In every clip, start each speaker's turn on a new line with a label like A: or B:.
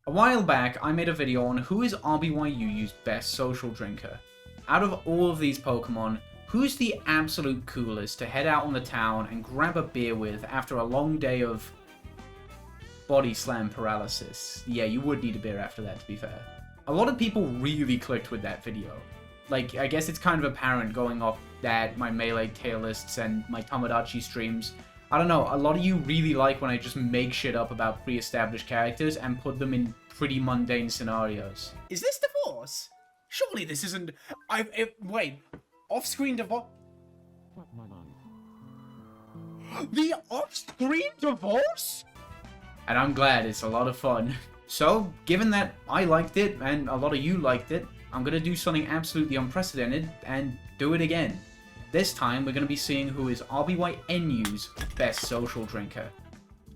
A: A while back, I made a video on who is RBY UU's best social drinker. Out of all of these Pokemon, who's the absolute coolest to head out on the town and grab a beer with after a long day of body slam paralysis? Yeah, you would need a beer after that, to be fair. A lot of people really clicked with that video. Like, I guess it's kind of apparent going off that, my Melee tier lists and my Tomodachi streams. I don't know, a lot of you really like when I just make shit up about pre-established characters and put them in pretty mundane scenarios.
B: Is this divorce? Surely this isn't... wait. Off-screen divorce? The off-screen divorce?
A: And I'm glad, it's a lot of fun. So, given that I liked it, and a lot of you liked it, I'm gonna do something absolutely unprecedented, and do it again. This time, we're gonna be seeing who is RBY NU's best social drinker.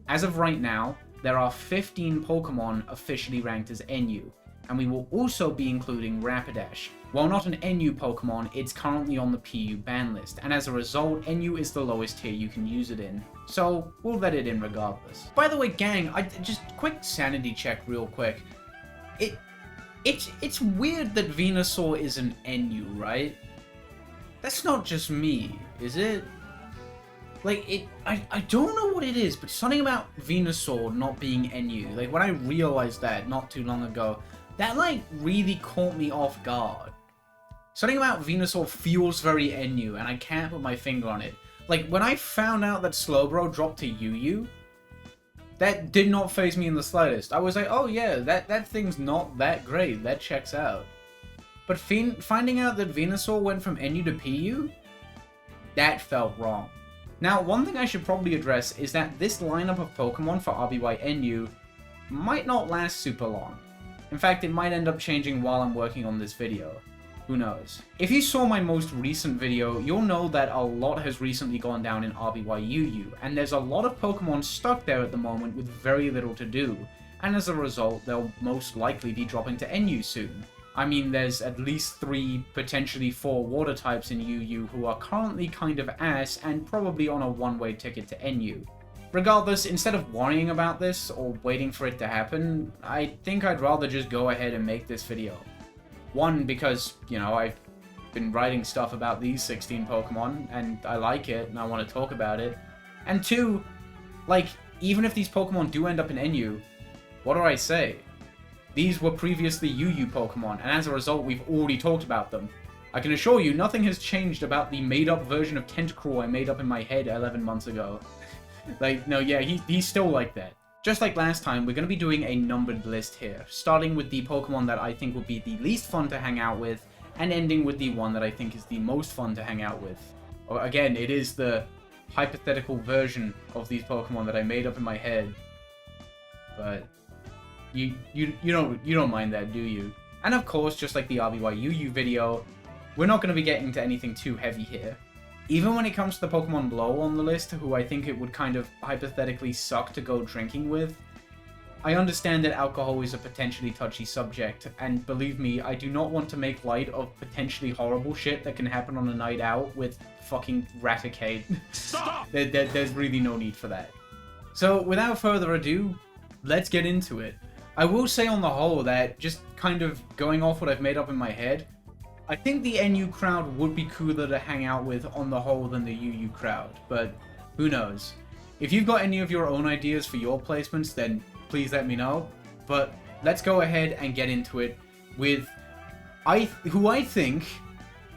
A: As of right now, there are 15 Pokemon officially ranked as NU, and we will also be including Rapidash. While not an NU Pokemon, it's currently on the PU ban list, and as a result, NU is the lowest tier you can use it in. So, we'll let it in regardless. By the way, gang, just quick sanity check real quick. It's weird that Venusaur is an NU, right? That's not just me, is it? Like, I don't know what it is, but something about Venusaur not being NU, like, when I realized that not too long ago, that, like, really caught me off guard. Something about Venusaur feels very NU, and I can't put my finger on it. Like, when I found out that Slowbro dropped to UU, that did not faze me in the slightest. I was like, oh yeah, that thing's not that great, that checks out. But finding out that Venusaur went from NU to PU, that felt wrong. Now, one thing I should probably address is that this lineup of Pokemon for RBY NU might not last super long. In fact, it might end up changing while I'm working on this video. Who knows? If you saw my most recent video, you'll know that a lot has recently gone down in RBY UU, and there's a lot of Pokemon stuck there at the moment with very little to do, and as a result, they'll most likely be dropping to NU soon. I mean, there's at least 3, potentially 4 water types in UU who are currently kind of ass and probably on a one-way ticket to NU. Regardless, instead of worrying about this or waiting for it to happen, I think I'd rather just go ahead and make this video. One, because, you know, I've been writing stuff about these 16 Pokemon, and I like it, and I want to talk about it. And 2, like, even if these Pokemon do end up in NU, what do I say? These were previously UU Pokemon, and as a result, we've already talked about them. I can assure you, nothing has changed about the made-up version of Tentacruel I made up in my head 11 months ago. Like, no, yeah, he's still like that. Just like last time, we're going to be doing a numbered list here, starting with the Pokemon that I think would be the least fun to hang out with, and ending with the one that I think is the most fun to hang out with. Again, it is the hypothetical version of these Pokemon that I made up in my head, but you don't mind that, do you? And of course, just like the RBY UU video, we're not going to be getting to anything too heavy here. Even when it comes to the Pokemon below on the list, who I think it would kind of hypothetically suck to go drinking with, I understand that alcohol is a potentially touchy subject, and believe me, I do not want to make light of potentially horrible shit that can happen on a night out with fucking Raticate. Stop! There's really no need for that. So, without further ado, let's get into it. I will say on the whole that, just kind of going off what I've made up in my head, I think the NU crowd would be cooler to hang out with on the whole than the UU crowd, but who knows. If you've got any of your own ideas for your placements, then please let me know. But let's go ahead and get into it with who I think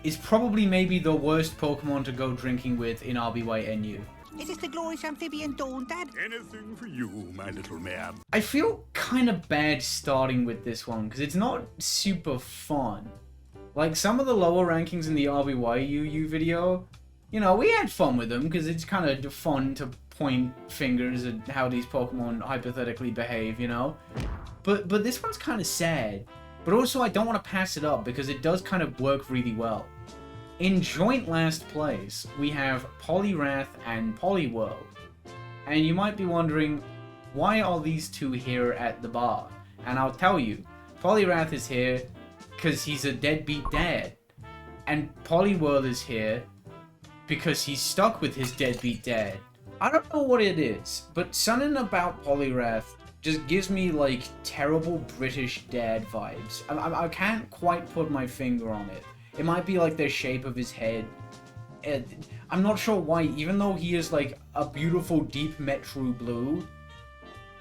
A: is probably maybe the worst Pokemon to go drinking with in RBY NU.
C: Is this the glorious amphibian dawn, Dad?
D: Anything for you, my little man.
A: I feel kind of bad starting with this one, because it's not super fun. Like, some of the lower rankings in the RBY UU video, you know, we had fun with them, because it's kind of fun to point fingers at how these Pokemon hypothetically behave, you know? But this one's kind of sad. But also, I don't want to pass it up, because it does kind of work really well. In joint last place, we have Poliwrath and Poliwhirl. And you might be wondering, why are these two here at the bar? And I'll tell you, Poliwrath is here because he's a deadbeat dad. And Poliwhirl is here because he's stuck with his deadbeat dad. I don't know what it is, but something about Poliwrath just gives me, like, terrible British dad vibes. I can't quite put my finger on it. It might be, like, the shape of his head. I'm not sure why, even though he is, like, a beautiful deep metro blue,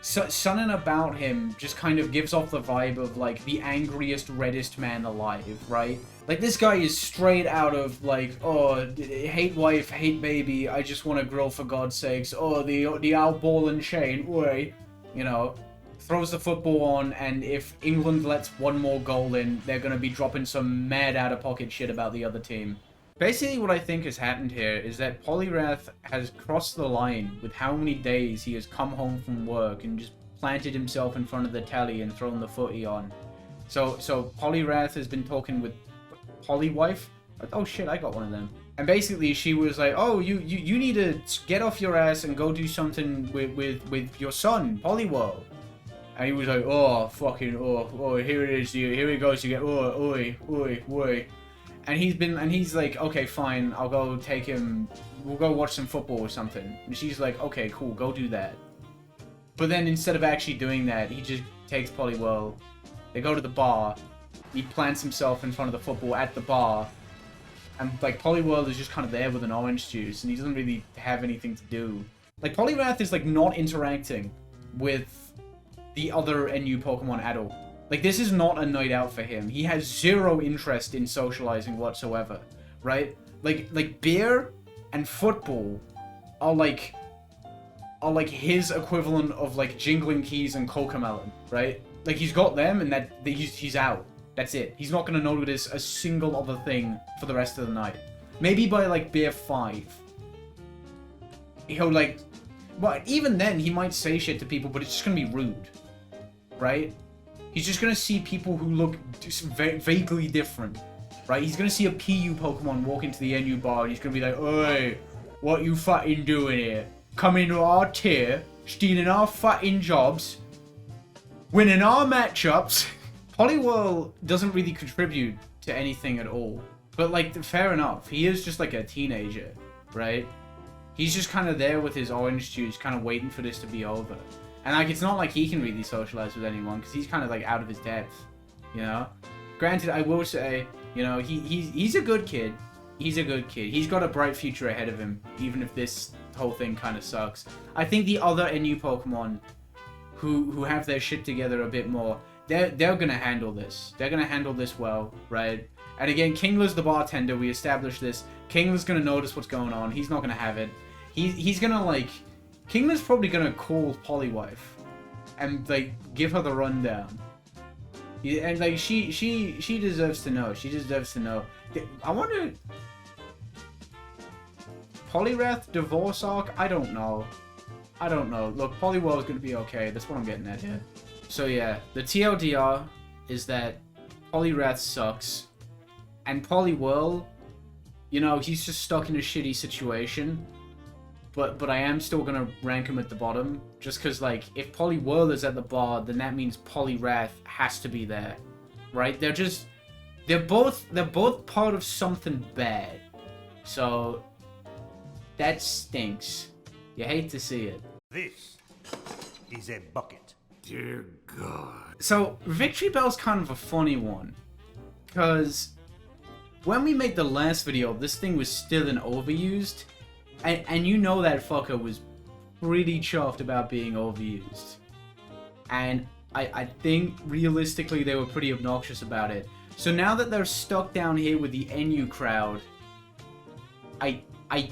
A: something about him just kind of gives off the vibe of, like, the angriest, reddest man alive, right? Like, this guy is straight out of, like, oh, hate wife, hate baby, I just want to grill for God's sakes, oh, the old ball and chain, oi, you know, throws the football on, and if England lets one more goal in, they're gonna be dropping some mad out-of-pocket shit about the other team. Basically, what I think has happened here is that Polyrath has crossed the line with how many days he has come home from work and just planted himself in front of the telly and thrown the footy on. So Polyrath has been talking with Polywife. Oh shit, I got one of them. And basically, she was like, "Oh, you need to get off your ass and go do something with your son, Polyworld." And he was like, "Oh, fucking, oh, here it is, here it goes, you get, oi. And he's like, okay, fine, I'll go take him, we'll go watch some football or something. And she's like, okay, cool, go do that. But then instead of actually doing that, he just takes Polyworld, they go to the bar, he plants himself in front of the football at the bar, and, like, Polyworld is just kind of there with an orange juice, and he doesn't really have anything to do. Like, Polyrath is, like, not interacting with the other NU Pokemon at all. Like, this is not a night out for him. He has zero interest in socializing whatsoever, right? Like beer and football are like his equivalent of, like, jingling keys and Cocomelon, right? Like, he's got them, and he's out. That's it. He's not gonna notice a single other thing for the rest of the night. Maybe by, like, beer 5. He'll, like... Well, even then, he might say shit to people, but it's just gonna be rude. Right? He's just gonna see people who look just vaguely different, right? He's gonna see a PU Pokemon walk into the NU bar, and he's gonna be like, "Oi, what you fucking doing here? Coming to our tier, stealing our fucking jobs, winning our matchups." Poliwhirl doesn't really contribute to anything at all, but, like, fair enough. He is just like a teenager, right? He's just kind of there with his orange juice, kind of waiting for this to be over. And, like, it's not like he can really socialize with anyone, because he's kind of, like, out of his depth, you know? Granted, I will say, you know, he's a good kid. He's a good kid. He's got a bright future ahead of him, even if this whole thing kind of sucks. I think the other NU Pokemon who have their shit together a bit more, they're gonna handle this. They're gonna handle this well, right? And again, Kingler's the bartender. We established this. Kingler's gonna notice what's going on. He's not gonna have it. He's gonna, like... Kingler's probably gonna call Polywife and, like, give her the rundown. And, like, she deserves to know. She deserves to know. I wonder... Polyrath divorce arc? I don't know. I don't know. Look, Poliwhirl's gonna be okay. That's what I'm getting at here. So yeah, the TLDR is that Polyrath sucks. And Poliwhirl, you know, he's just stuck in a shitty situation. But I am still gonna rank him at the bottom, just because, like, if Poliwhirl is at the bar, then that means Polyrath has to be there, right? They're both part of something bad, so that stinks. You hate to see it.
D: This is a bucket. Dear God.
A: So Victory Bell's kind of a funny one, because when we made the last video, this thing was still an overused. And you know that fucker was pretty chuffed about being overused. And I think, realistically, they were pretty obnoxious about it. So now that they're stuck down here with the NU crowd, I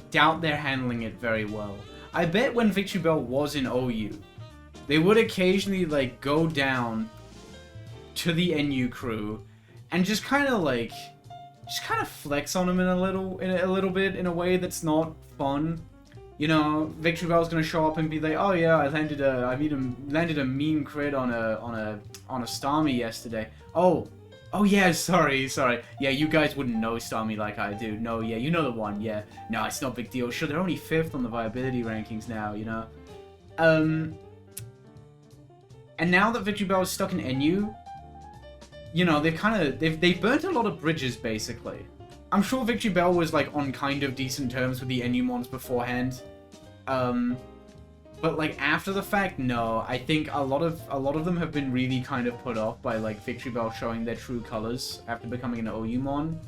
A: doubt they're handling it very well. I bet when Victory Bell was in OU, they would occasionally, like, go down to the NU crew and just kind of, like... just kind of flex on him in a little bit, in a way that's not fun. You know, Victory Bell's gonna show up and be like, "Oh yeah, I landed a mean crit on a Starmie yesterday." Oh yeah, sorry. Yeah, you guys wouldn't know Starmie like I do. No, yeah, you know the one. Yeah, no, it's no big deal. Sure, they're only 5th on the viability rankings now. You know, and now that Victory Bell is stuck in NU. You know, they've burnt a lot of bridges, basically. I'm sure Victory Bell was, like, on kind of decent terms with the NU mons beforehand. But like after the fact, no. I think a lot of them have been really kind of put off by like Victory Bell showing their true colors after becoming an OU mon.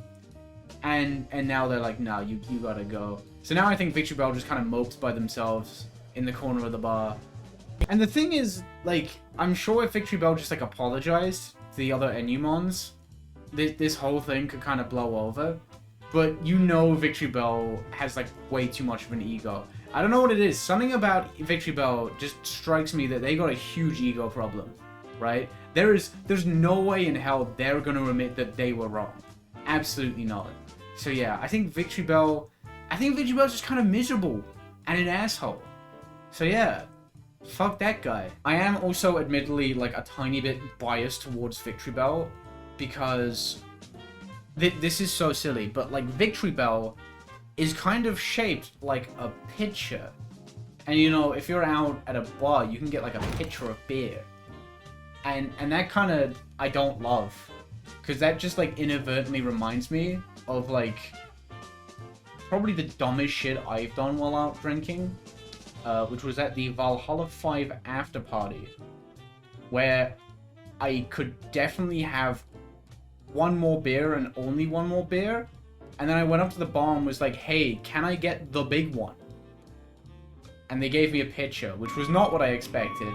A: And now they're like, nah, you gotta go. So now I think Victory Bell just kind of mopes by themselves in the corner of the bar. And the thing is, like, I'm sure if Victory Bell just like apologized to the other NU mons, this whole thing could kind of blow over. But you know Victory Bell has like way too much of an ego. I don't know what it is. Something about Victory Bell just strikes me that they got a huge ego problem, right? There's no way in hell they're gonna admit that they were wrong. Absolutely not. So yeah, I think Victory Bell's just kind of miserable and an asshole. So yeah, fuck that guy. I am also admittedly like a tiny bit biased towards Victory Bell because this is so silly, but like Victory Bell is kind of shaped like a pitcher. And you know, if you're out at a bar, you can get like a pitcher of beer. And that kind of I don't love. Because that just like inadvertently reminds me of like probably the dumbest shit I've done while out drinking. Which was at the Valhalla 5 after party. Where I could definitely have one more beer and only one more beer. And then I went up to the bar and was like, hey, can I get the big one? And they gave me a pitcher, which was not what I expected.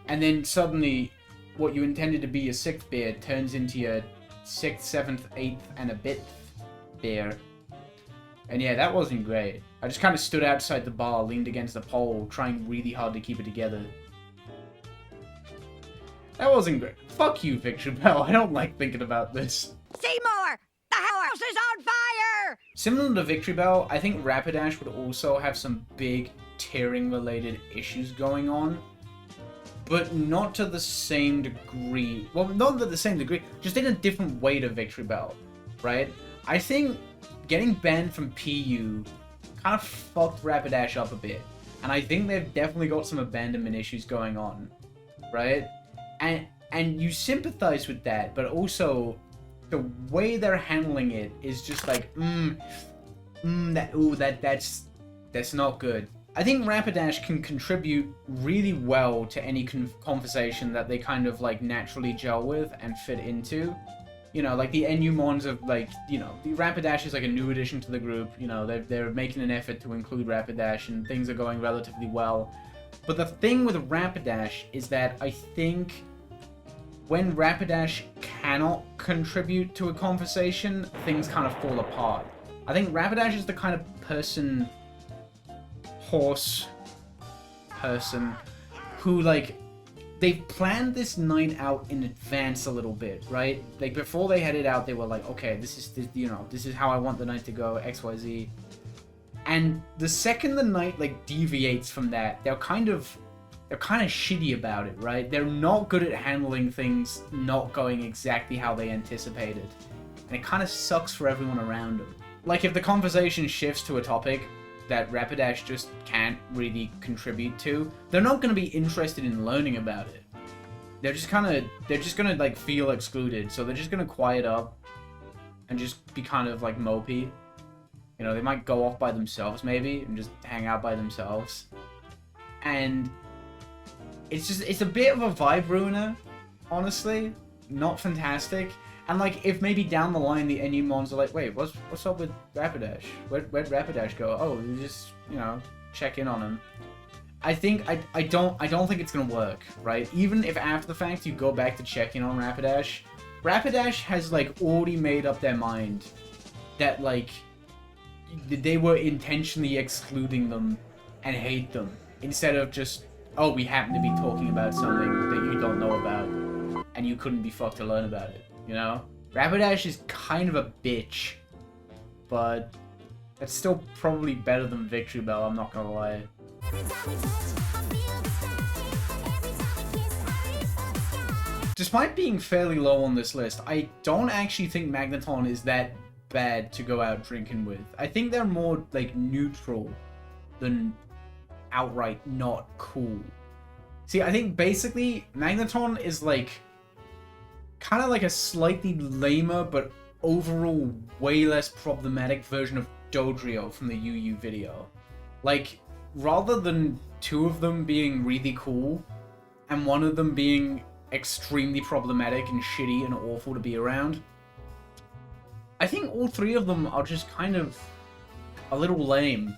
A: And then suddenly, what you intended to be your 6th beer turns into your 6th, 7th, 8th, and a bit beer. And yeah, that wasn't great. I just kind of stood outside the bar, leaned against the pole, trying really hard to keep it together. That wasn't great. Fuck you, Victory Bell. I don't like thinking about this.
C: Seymour! The house is on fire!
A: Similar to Victory Bell, I think Rapidash would also have some big tearing-related issues going on. But not to the same degree. Well, not to the same degree, just in a different way to Victory Bell, right? I think getting banned from PU kind of fucked Rapidash up a bit. And I think they've definitely got some abandonment issues going on, right? And you sympathize with that, but also the way they're handling it is just like, that's not good. I think Rapidash can contribute really well to any conversation that they kind of like naturally gel with and fit into. You know, like the NU mons of like, you know, the Rapidash is like a new addition to the group. You know, they're making an effort to include Rapidash and things are going relatively well. But the thing with Rapidash is that I think when Rapidash cannot contribute to a conversation, things kind of fall apart. I think Rapidash is the kind of person who like they've planned this night out in advance a little bit, right? Like before they headed out, they were like, okay, this is how I want the night to go, XYZ. And the second the night like deviates from that, they're kind of shitty about it, right? They're not good at handling things not going exactly how they anticipated. And it kind of sucks for everyone around them. Like if the conversation shifts to a topic that Rapidash just can't really contribute to, they're not going to be interested in learning about it. They're just gonna like feel excluded, so they're just gonna quiet up and just be kind of like mopey. You know, they might go off by themselves maybe and just hang out by themselves. And it's a bit of a vibe ruiner, honestly. Not fantastic. And like, if maybe down the line the NU mons are like, wait, what's up with Rapidash? Where'd Rapidash go? Oh, we just, you know, check in on him. I don't think it's gonna work, right? Even if after the fact you go back to check in on Rapidash, Rapidash has like already made up their mind that like they were intentionally excluding them and hate them instead of just, oh, we happen to be talking about something that you don't know about and you couldn't be fucked to learn about it. You know? Rapidash is kind of a bitch, but that's still probably better than Victory Bell, I'm not gonna lie. Despite being fairly low on this list, I don't actually think Magneton is that bad to go out drinking with. I think they're more like neutral than outright not cool. See, I think basically Magneton is like kind of like a slightly lamer but overall way less problematic version of Dodrio from the UU video. Like, rather than two of them being really cool and one of them being extremely problematic and shitty and awful to be around, I think all three of them are just kind of a little lame,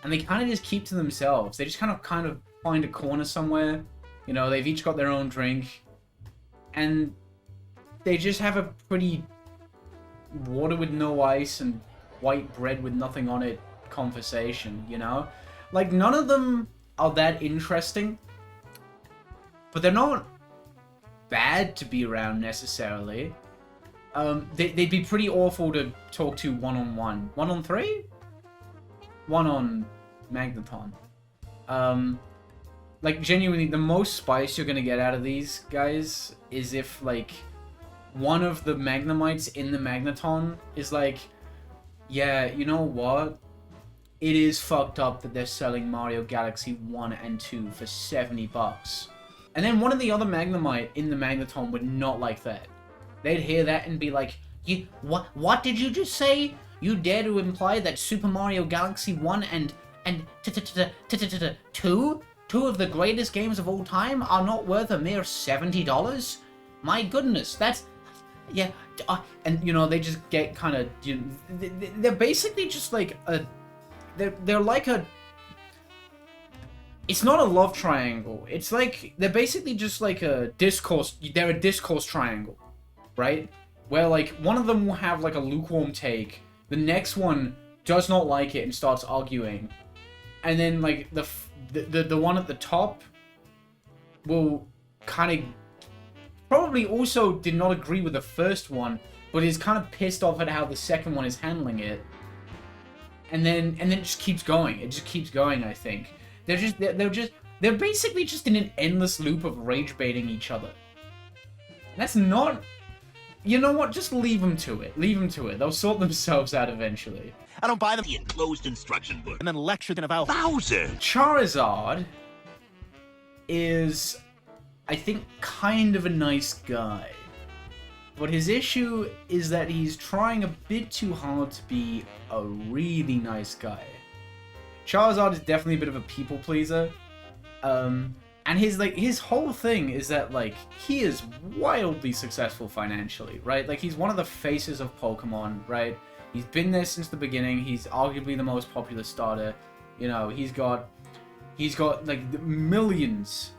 A: and they kind of just keep to themselves. They just kind of find a corner somewhere. You know, they've each got their own drink, and they just have a pretty water with no ice and white bread with nothing on it conversation, you know? Like, none of them are that interesting, but they're not bad to be around necessarily. They'd be pretty awful to talk to one-on-one. One-on-three? One on Magneton. Like, genuinely, the most spice you're gonna get out of these guys is if, like, one of the Magnemites in the Magneton is like, yeah, you know what? It is fucked up that they're selling Mario Galaxy 1 and 2 for $70. And then one of the other Magnemite in the Magneton would not like that. They'd hear that and be like, what did you just say? You dare to imply that Super Mario Galaxy 1 and 2? Two of the greatest games of all time are not worth a mere $70? My goodness, that's... Yeah, and, you know, they just get kind of... You know, they're basically just like a... They're like a... It's not a love triangle. It's like... They're basically just like a discourse... They're a discourse triangle, right? Where, like, one of them will have, like, a lukewarm take. The next one does not like it and starts arguing. And then, like, the one at the top will kind of... Probably also did not agree with the first one, but is kind of pissed off at how the second one is handling it. And then it just keeps going. It just keeps going, I think. They're basically just in an endless loop of rage baiting each other. That's not... You know what? Just leave them to it. Leave them to it. They'll sort themselves out eventually.
E: I don't buy them the enclosed instruction book and then lecture them about thousands.
A: Charizard is, I think, kind of a nice guy. But his issue is that he's trying a bit too hard to be a really nice guy. Charizard is definitely a bit of a people pleaser. And his whole thing is that, like, he is wildly successful financially, right? Like, he's one of the faces of Pokemon, right? He's been there since the beginning. He's arguably the most popular starter. You know, he's got like millions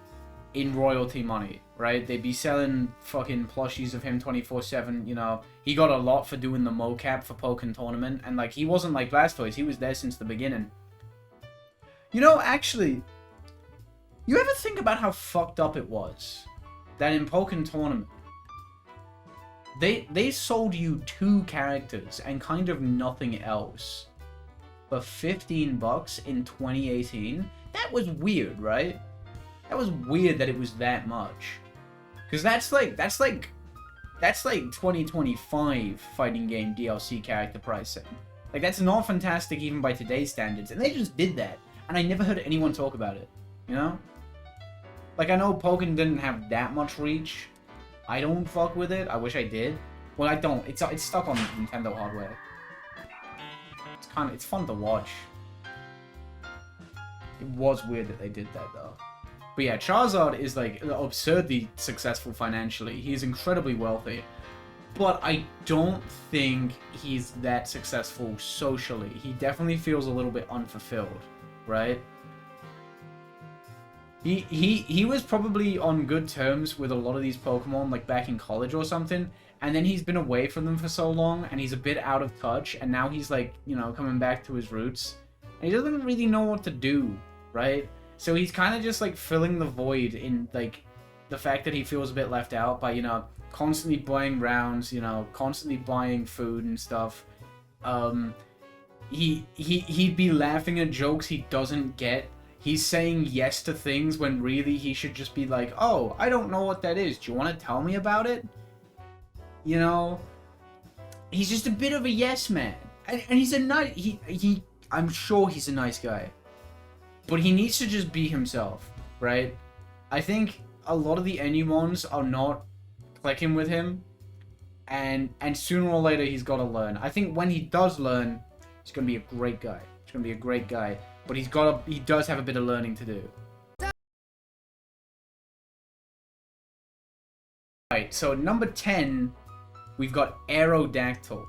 A: in royalty money, right? They'd be selling fucking plushies of him 24/7, you know. He got a lot for doing the mocap for Pokken Tournament, and, like, he wasn't like Blastoise. He was there since the beginning. You know, actually, you ever think about how fucked up it was that in Pokken Tournament, they sold you 2 characters and kind of nothing else for $15 in 2018? That was weird, right? That was weird that it was that much. Because that's like 2025 fighting game DLC character pricing. Like, that's not fantastic even by today's standards. And they just did that. And I never heard anyone talk about it. You know? Like, I know Pokken didn't have that much reach. I don't fuck with it. I wish I did. Well, I don't. It's stuck on Nintendo hardware. It's fun to watch. It was weird that they did that, though. But yeah, Charizard is, like, absurdly successful financially. He's incredibly wealthy. But I don't think he's that successful socially. He definitely feels a little bit unfulfilled, right? He was probably on good terms with a lot of these Pokemon, like, back in college or something, and then he's been away from them for so long, and he's a bit out of touch, and now he's, like, you know, coming back to his roots, and he doesn't really know what to do, right? So he's kind of just, like, filling the void in, like, the fact that he feels a bit left out by, you know, constantly buying rounds, you know, constantly buying food and stuff. He'd be laughing at jokes he doesn't get. He's saying yes to things when really he should just be like, oh, I don't know what that is. Do you want to tell me about it? You know? He's just a bit of a yes man. And he's a nice... I'm sure he's a nice guy. But he needs to just be himself, right? I think a lot of the NU are not clicking with him. And sooner or later, he's got to learn. I think when he does learn, he's going to be a great guy. He's going to be a great guy. but he does have a bit of learning to do. Right, so number 10, we've got Aerodactyl.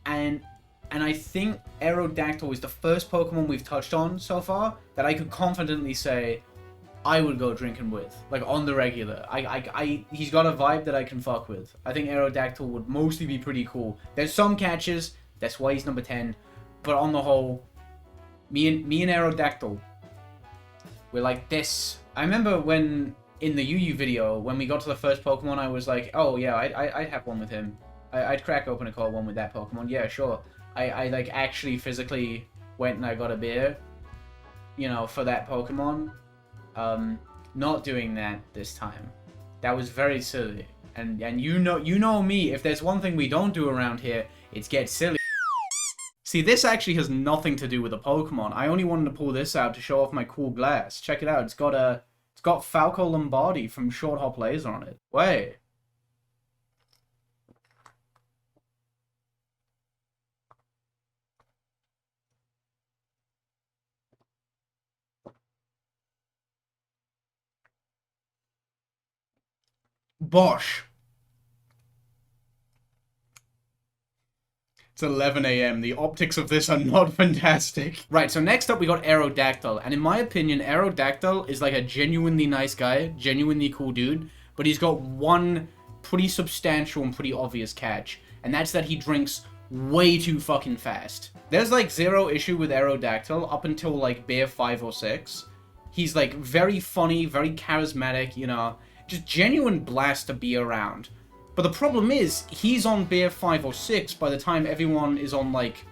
A: And I think Aerodactyl is the first Pokemon we've touched on so far that I could confidently say I would go drinking with, like on the regular. He's got a vibe that I can fuck with. I think Aerodactyl would mostly be pretty cool. There's some catches, that's why he's number 10, but on the whole, me and Aerodactyl, we're like this. I remember when in the UU video, when we got to the first Pokemon, I was like, oh yeah, I'd have one with him. I'd crack open a cold one with that Pokemon. Yeah, sure. I like actually physically went and I got a beer, you know, for that Pokemon. Not doing that this time. That was very silly. And you know me, if there's one thing we don't do around here, it's get silly. See, this actually has nothing to do with a Pokemon. I only wanted to pull this out to show off my cool glass. Check it out. It's got Falco Lombardi from Short Hop Laser on it. Wait. Bosh. It's 11 AM. The optics of this are not fantastic. Right, so next up we got Aerodactyl. And in my opinion, Aerodactyl is like a genuinely nice guy, genuinely cool dude. But he's got one pretty substantial and pretty obvious catch. And that's that he drinks way too fucking fast. There's like zero issue with Aerodactyl up until like beer 5 or 6. He's like very funny, very charismatic, you know. Just genuine blast to be around. But the problem is, he's on beer 5 or 6 by the time everyone is on like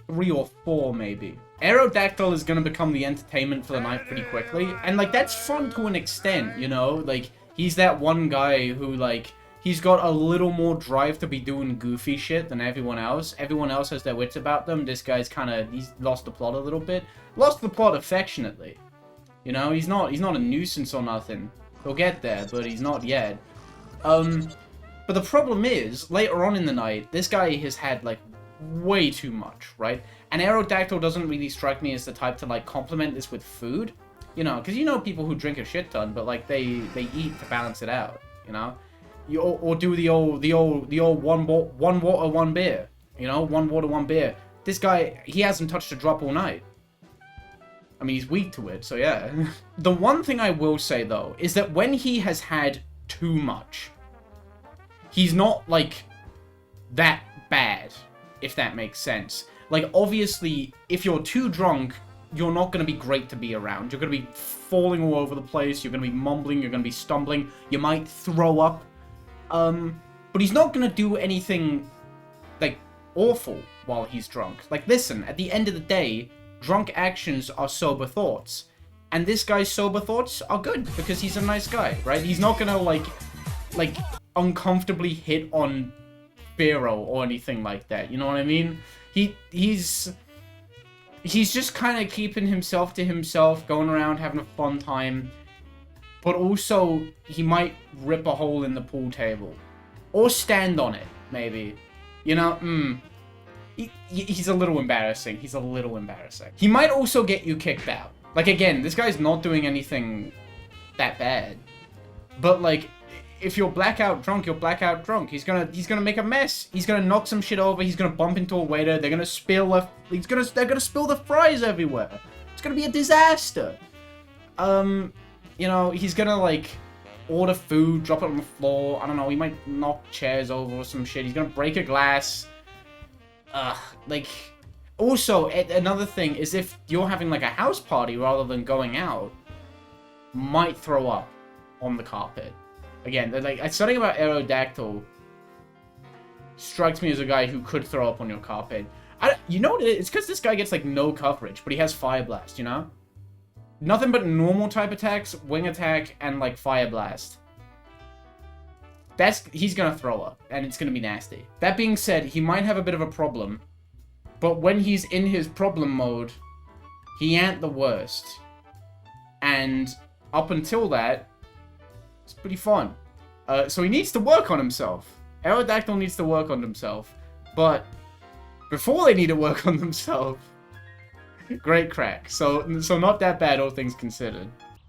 A: 3 or 4 maybe. Aerodactyl is gonna become the entertainment for the night pretty quickly. And like, that's fun to an extent, you know? Like, he's that one guy who like, he's got a little more drive to be doing goofy shit than everyone else. Everyone else has their wits about them. This guy's he's lost the plot a little bit. Lost the plot affectionately. You know, he's not a nuisance or nothing. He'll get there, but he's not yet. But the problem is, later on in the night, this guy has had, like, way too much, right? And Aerodactyl doesn't really strike me as the type to, like, complement this with food. You know, because you know people who drink a shit ton, but, like, they eat to balance it out, you know? Or do the old one water, one beer. You know, 1 water, 1 beer. This guy, he hasn't touched a drop all night. I mean, he's weak to it, so yeah. The one thing I will say, though, is that when he has had too much, he's not, like, that bad, if that makes sense. Like, obviously, if you're too drunk, you're not going to be great to be around. You're going to be falling all over the place, you're going to be mumbling, you're going to be stumbling, you might throw up. But he's not going to do anything, like, awful while he's drunk. Like, listen, at the end of the day, drunk actions are sober thoughts. And this guy's sober thoughts are good, because he's a nice guy, right? He's not gonna, like uncomfortably hit on Pharaoh or anything like that, you know what I mean? He's just kind of keeping himself to himself, going around having a fun time. But also, he might rip a hole in the pool table. Or stand on it, maybe. You know, He's a little embarrassing. He's a little embarrassing. He might also get you kicked out. Like, again, this guy's not doing anything that bad. But, like, if you're blackout drunk, you're blackout drunk. He's gonna make a mess. He's gonna knock some shit over. He's gonna bump into a waiter. They're gonna spill they're gonna spill the fries everywhere. It's gonna be a disaster. You know, he's gonna, like, order food, drop it on the floor. I don't know, he might knock chairs over or some shit. He's gonna break a glass. Like, also, another thing is if you're having, like, a house party rather than going out, might throw up on the carpet. Again, like, something about Aerodactyl strikes me as a guy who could throw up on your carpet. You know what it is? It's because this guy gets, like, no coverage, but he has Fire Blast, you know? Nothing but normal type attacks, Wing Attack, and, like, Fire Blast. He's gonna throw up, and it's gonna be nasty. That being said, he might have a bit of a problem, but when he's in his problem mode, he ain't the worst. And up until that, it's pretty fun. So he needs to work on himself. Aerodactyl needs to work on himself. But before they need to work on themselves, Great crack. So not that bad, all things considered.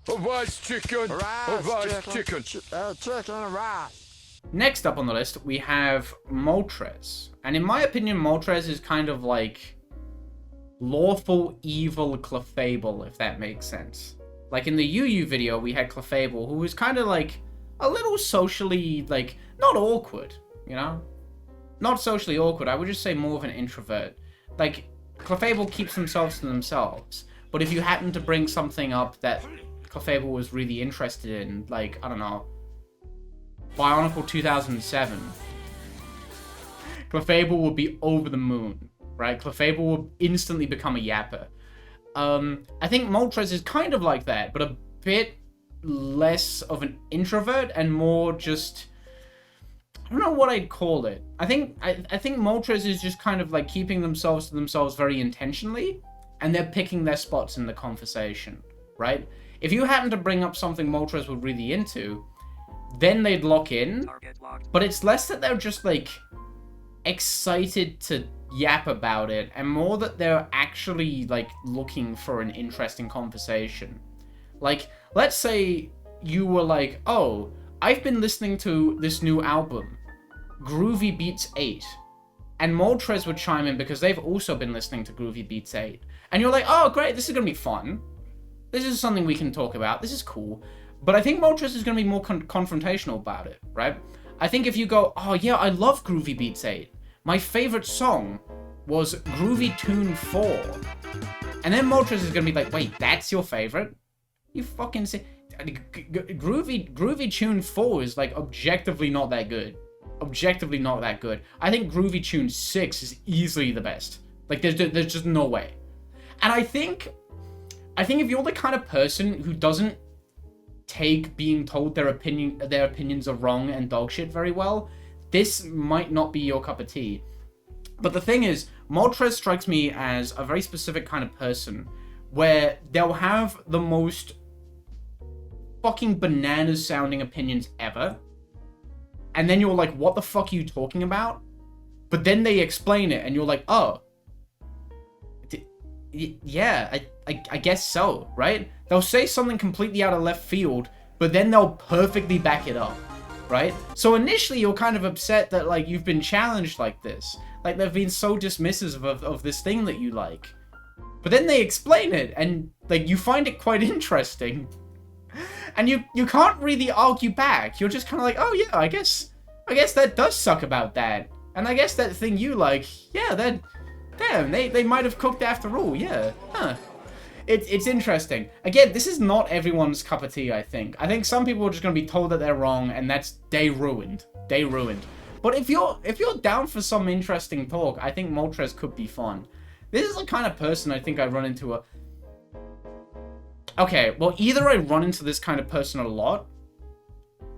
F: Rice chicken. Rice chicken.
C: Chicken rice.
A: Next up on the list, we have Moltres. And in my opinion, Moltres is kind of like lawful evil Clefable, if that makes sense. Like in the UU video, we had Clefable, who was kind of like a little socially, like, not awkward, you know? Not socially awkward, I would just say more of an introvert. Like, Clefable keeps themselves to themselves, but if you happen to bring something up that Clefable was really interested in, like, I don't know, Bionicle 2007, Clefable would be over the moon, right? Clefable would instantly become a yapper. I think Moltres is kind of like that, but a bit less of an introvert and more just... I don't know what I'd call it. I think Moltres is just kind of like keeping themselves to themselves very intentionally, and they're picking their spots in the conversation, right? If you happen to bring up something Moltres were really into, then they'd lock in, but it's less that they're just like excited to yap about it, and more that they're actually like looking for an interesting conversation. Like, let's say you were like, oh, I've been listening to this new album, Groovy Beats 8. And Moltres would chime in because they've also been listening to Groovy Beats 8. And you're like, oh, great, this is going to be fun. This is something we can talk about. This is cool. But I think Moltres is going to be more confrontational about it, right? I think if you go, oh, yeah, I love Groovy Beats 8. My favorite song was Groovy Tune 4. And then Moltres is going to be like, wait, that's your favorite? You fucking say... Groovy Tune 4 is like objectively not that good. Objectively not that good. I think Groovy Tune 6 is easily the best. Like there's just no way. And I think if you're the kind of person who doesn't take being told their opinions are wrong and dog shit very well, this might not be your cup of tea. But the thing is, Moltres strikes me as a very specific kind of person where they'll have the most fucking bananas sounding opinions ever, and then you're like, what the fuck are you talking about? But then they explain it and you're like, oh, yeah, I guess so, right? They'll say something completely out of left field, but then they'll perfectly back it up, right? So initially you're kind of upset that like you've been challenged like this, like they've been so dismissive of this thing that you like, but then they explain it and like you find it quite interesting. And you can't really argue back. You're just kind of like, oh yeah, I guess that does suck about that. And I guess that thing you like, yeah, that, damn, they might have cooked after all, yeah, huh. It's interesting. Again, this is not everyone's cup of tea, I think. I think some people are just going to be told that they're wrong, and they ruined. They ruined. But if you're down for some interesting talk, I think Moltres could be fun. This is the kind of person I think I run into Okay, well, either I run into this kind of person a lot,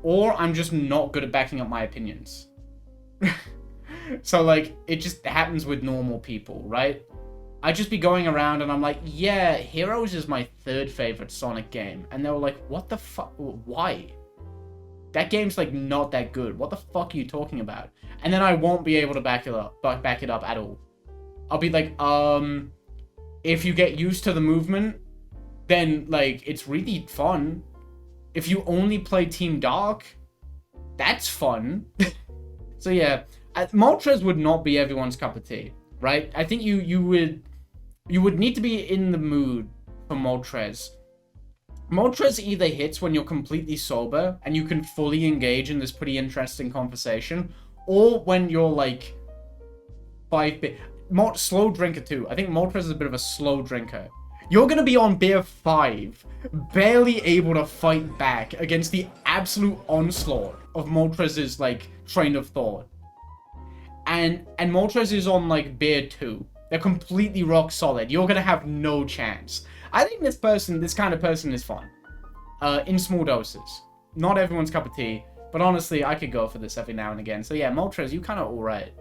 A: or I'm just not good at backing up my opinions. So, like, it just happens with normal people, right? I just be going around and I'm like, yeah, Heroes is my third favorite Sonic game. And they were like, what the fuck? Why? That game's, like, not that good. What the fuck are you talking about? And then I won't be able to back it up at all. I'll be like, if you get used to the movement, then, like, it's really fun. If you only play Team Dark, that's fun. So, yeah, Moltres would not be everyone's cup of tea, right? I think you would need to be in the mood for Moltres. Moltres either hits when you're completely sober and you can fully engage in this pretty interesting conversation, or when you're, like, slow drinker, too. I think Moltres is a bit of a slow drinker. You're going to be on beer 5, barely able to fight back against the absolute onslaught of Moltres' like train of thought. And Moltres is on like beer 2. They're completely rock solid. You're going to have no chance. I think this kind of person is fun. In small doses. Not everyone's cup of tea, but honestly, I could go for this every now and again. So yeah, Moltres, you kind of alright.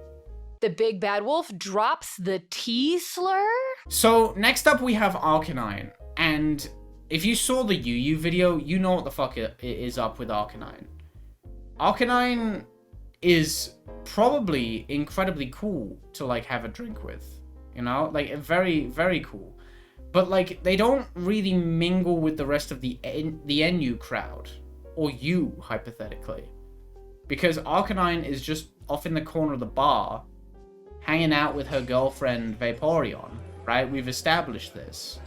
G: The big bad wolf drops the T slur?
A: So, next up we have Arcanine, and if you saw the UU video, you know what the fuck is up with Arcanine. Arcanine is probably incredibly cool to, like, have a drink with, you know? Like, very, very cool. But, like, they don't really mingle with the rest of the NU crowd. Or you, hypothetically. Because Arcanine is just off in the corner of the bar, hanging out with her girlfriend, Vaporeon, right? We've established this.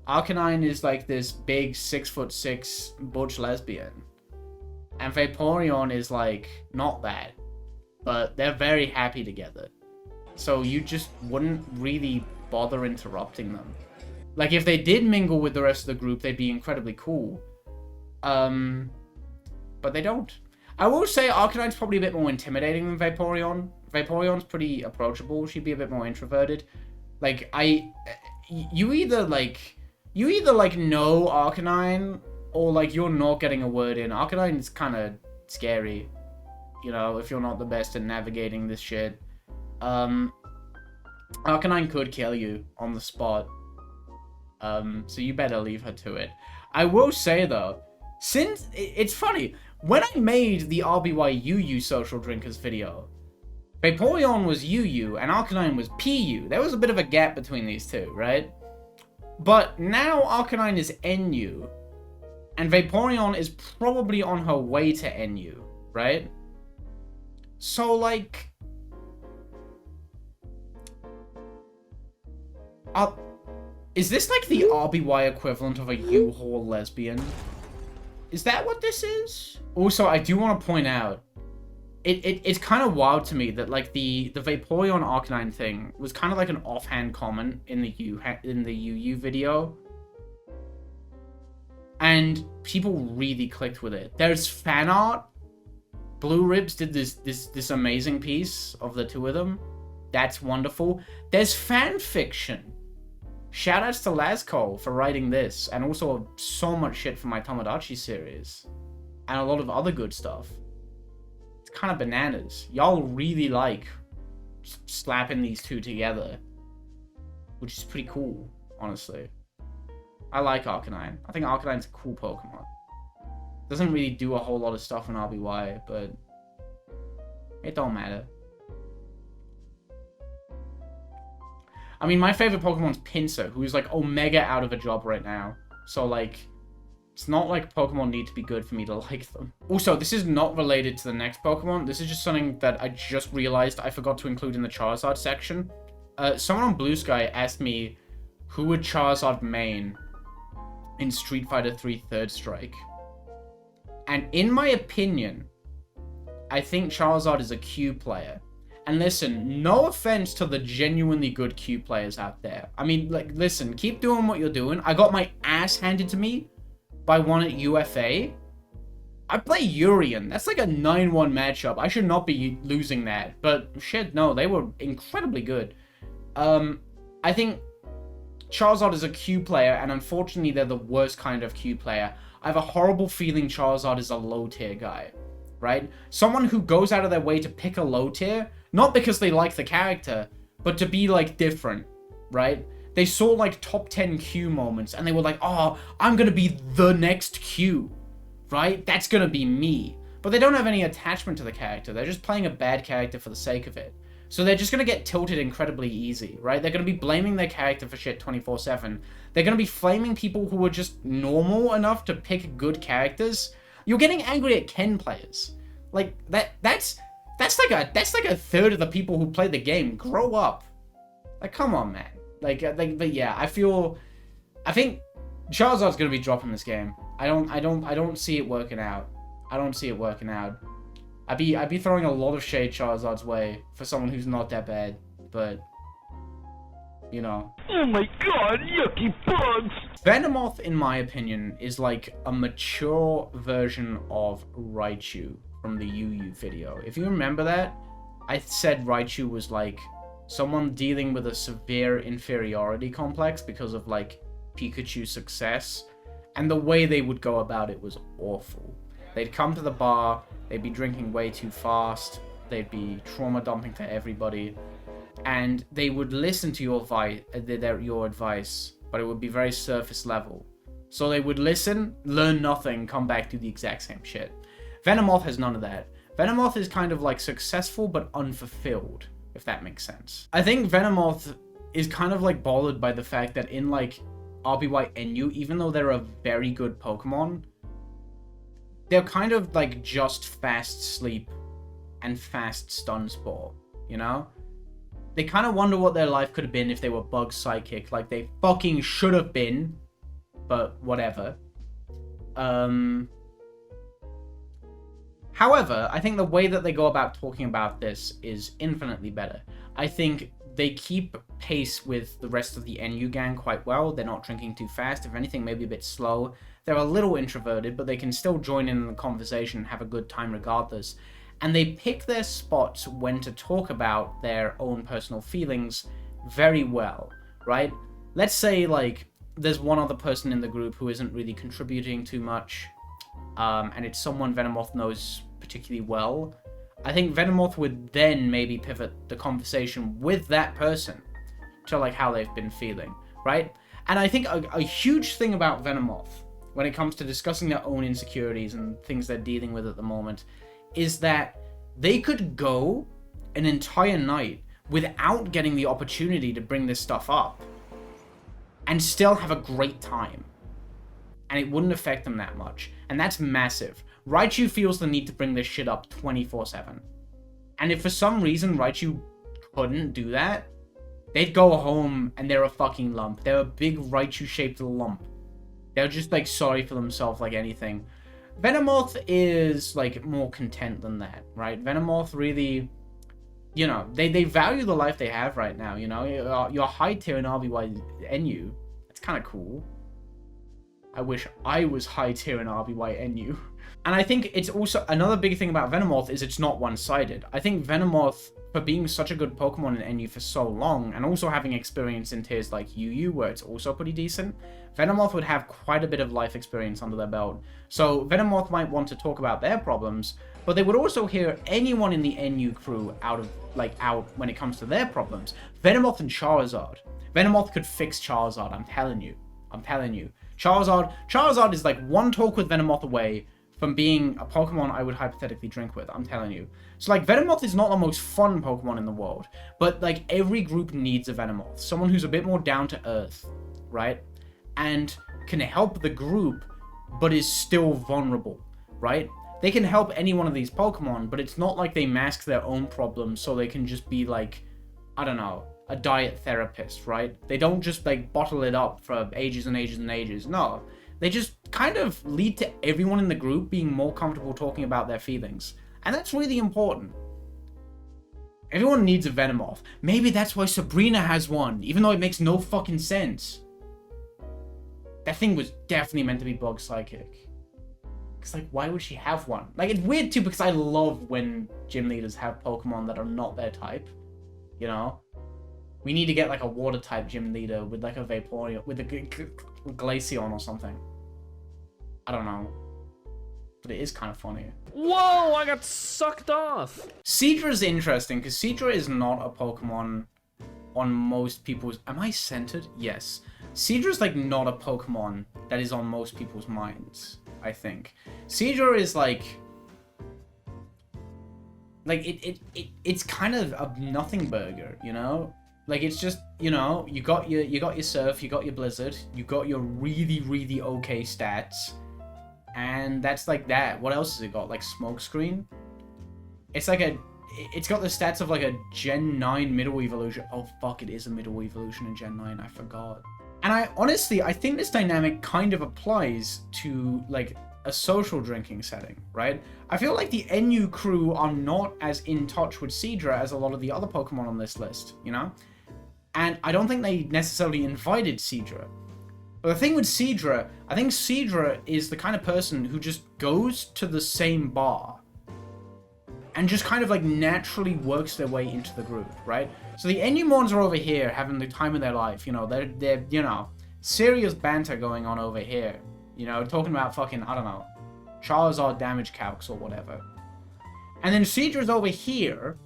A: Arcanine is, like, this big 6'6" butch lesbian. And Vaporeon is, like, not that. But they're very happy together. So you just wouldn't really bother interrupting them. Like, if they did mingle with the rest of the group, they'd be incredibly cool. But they don't. I will say Arcanine's probably a bit more intimidating than Vaporeon. Vaporeon's pretty approachable. She'd be a bit more introverted. Like, you either know Arcanine, or, like, you're not getting a word in. Arcanine's kind of scary, you know, if you're not the best at navigating this shit. Arcanine could kill you on the spot. So you better leave her to it. I will say, though, since... It's funny. When I made the RBY UU Social Drinkers video, Vaporeon was UU and Arcanine was PU. There was a bit of a gap between these two, right? But now Arcanine is NU, and Vaporeon is probably on her way to NU, right? So, like... is this like the RBY equivalent of a U-Haul lesbian? Is that what this is? Also, I do want to point out, it's kind of wild to me that, like, the Vaporeon Arcanine thing was kind of like an offhand comment in the UU video. And people really clicked with it. There's fan art. Blue Ribbs did this amazing piece of the two of them. That's wonderful. There's fan fiction. Shoutouts to Lazkoal for writing this, and also so much shit for my Tomodachi series. And a lot of other good stuff. It's kind of bananas. Y'all really like slapping these two together. Which is pretty cool, honestly. I like Arcanine. I think Arcanine's a cool Pokemon. Doesn't really do a whole lot of stuff in RBY, but it don't matter. I mean, my favorite Pokemon's Pinsir, who's, like, Omega out of a job right now. So, like, it's not like Pokemon need to be good for me to like them. Also, this is not related to the next Pokemon. This is just something that I just realized I forgot to include in the Charizard section. Someone on Blue Sky asked me, who would Charizard main in Street Fighter 3 Third Strike? And in my opinion, I think Charizard is a Q player. And listen, no offense to the genuinely good Q players out there. I mean, like, listen, keep doing what you're doing. I got my ass handed to me by one at UFA. I play Urian. That's like a 9-1 matchup. I should not be losing that. But shit, no, they were incredibly good. I think Charizard is a Q player, and unfortunately they're the worst kind of Q player. I have a horrible feeling Charizard is a low tier guy, right? Someone who goes out of their way to pick a low tier, not because they like the character, but to be, like, different, right? They saw, like, top 10 Q moments, and they were like, oh, I'm gonna be the next Q, right? That's gonna be me. But they don't have any attachment to the character. They're just playing a bad character for the sake of it. So they're just gonna get tilted incredibly easy, right? They're gonna be blaming their character for shit 24/7. They're gonna be flaming people who are just normal enough to pick good characters. You're getting angry at Ken players. Like, that's like a third of the people who play the game. Grow up. Like, come on, man. But yeah, I think Charizard's gonna be dropping this game. I don't see it working out. I don't see it working out. I'd be throwing a lot of shade Charizard's way for someone who's not that bad, but you know.
F: Oh my god, yucky bugs!
A: Venomoth, in my opinion, is like a mature version of Raichu from the UU video. If you remember that, I said Raichu was like someone dealing with a severe inferiority complex because of like Pikachu's success, and the way they would go about it was awful. They'd come to the bar, they'd be drinking way too fast, they'd be trauma dumping for everybody, and they would listen to your advice, but it would be very surface level. So they would listen, learn nothing, come back, do the exact same shit. Venomoth has none of that. Venomoth is kind of like successful but unfulfilled, if that makes sense. I think Venomoth is kind of like bothered by the fact that in like RBY NU, even though they're a very good Pokemon, they're kind of like just fast sleep and fast stun spore, you know? They kind of wonder what their life could have been if they were bug psychic, like they fucking should have been, but whatever. However, I think the way that they go about talking about this is infinitely better. I think they keep pace with the rest of the NU gang quite well. They're not drinking too fast. If anything, maybe a bit slow. They're a little introverted, but they can still join in the conversation and have a good time regardless. And they pick their spots when to talk about their own personal feelings very well, right? Let's say, like, there's one other person in the group who isn't really contributing too much, and it's someone Venomoth knows particularly well. I think Venomoth would then maybe pivot the conversation with that person to, like, how they've been feeling, right? And I think a huge thing about Venomoth, when it comes to discussing their own insecurities and things they're dealing with at the moment, is that they could go an entire night without getting the opportunity to bring this stuff up and still have a great time. And it wouldn't affect them that much. And that's massive. Raichu feels the need to bring this shit up 24/7. And if for some reason Raichu couldn't do that, they'd go home and they're a fucking lump. They're a big Raichu-shaped lump. They're just, like, sorry for themselves like anything. Venomoth is, like, more content than that, right? Venomoth really, you know, they value the life they have right now, you know? You're high tier in RBY NU. That's kind of cool. I wish I was high tier in RBY NU. And I think it's also, another big thing about Venomoth is it's not one-sided. I think Venomoth, for being such a good Pokemon in NU for so long, and also having experience in tiers like UU, where it's also pretty decent, Venomoth would have quite a bit of life experience under their belt. So Venomoth might want to talk about their problems, but they would also hear anyone in the NU crew out when it comes to their problems. Venomoth and Charizard. Venomoth could fix Charizard, I'm telling you. I'm telling you. Charizard is like one talk with Venomoth away from being a Pokemon I would hypothetically drink with, I'm telling you. So, like, Venomoth is not the most fun Pokemon in the world, but, like, every group needs a Venomoth. Someone who's a bit more down to earth, right? And can help the group, but is still vulnerable, right? They can help any one of these Pokemon, but it's not like they mask their own problems so they can just be, like, I don't know, a diet therapist, right? They don't just, like, bottle it up for ages and ages and ages. No. They just kind of lead to everyone in the group being more comfortable talking about their feelings. And that's really important. Everyone needs a Venomoth. Maybe that's why Sabrina has one, even though it makes no fucking sense. That thing was definitely meant to be bug psychic. Because, like, why would she have one? Like, it's weird, too, because I love when gym leaders have Pokemon that are not their type. You know? We need to get, like, a water-type gym leader with, like, a Vaporeon, with a Glaceon or something. I don't know. But it is kind of funny.
H: Whoa, I got sucked off!
A: Seadra's interesting, because Seadra is not a Pokemon on most people's... Am I centered? Yes. Seadra's, like, not a Pokemon that is on most people's minds, I think. Seadra is, like... Like, it's kind of a nothing burger, you know? Like, it's just, you know, you got your Surf, you got your Blizzard, you got your really, really okay stats, and that's like that. What else has it got? Like, Smokescreen? It's like it's got the stats of like a Gen 9 Middle Evolution. Oh, fuck, it is a Middle Evolution in Gen 9, I forgot. And I think this dynamic kind of applies to, like, a social drinking setting, right? I feel like the NU crew are not as in touch with Seadra as a lot of the other Pokemon on this list, you know? And I don't think they necessarily invited Seadra. But the thing with Seadra, I think Seadra is the kind of person who just goes to the same bar and just kind of, like, naturally works their way into the group, right? So the NUmons are over here having the time of their life, you know, they're you know, serious banter going on over here. You know, talking about fucking, I don't know, Charizard damage calcs or whatever. And then Seadra's over here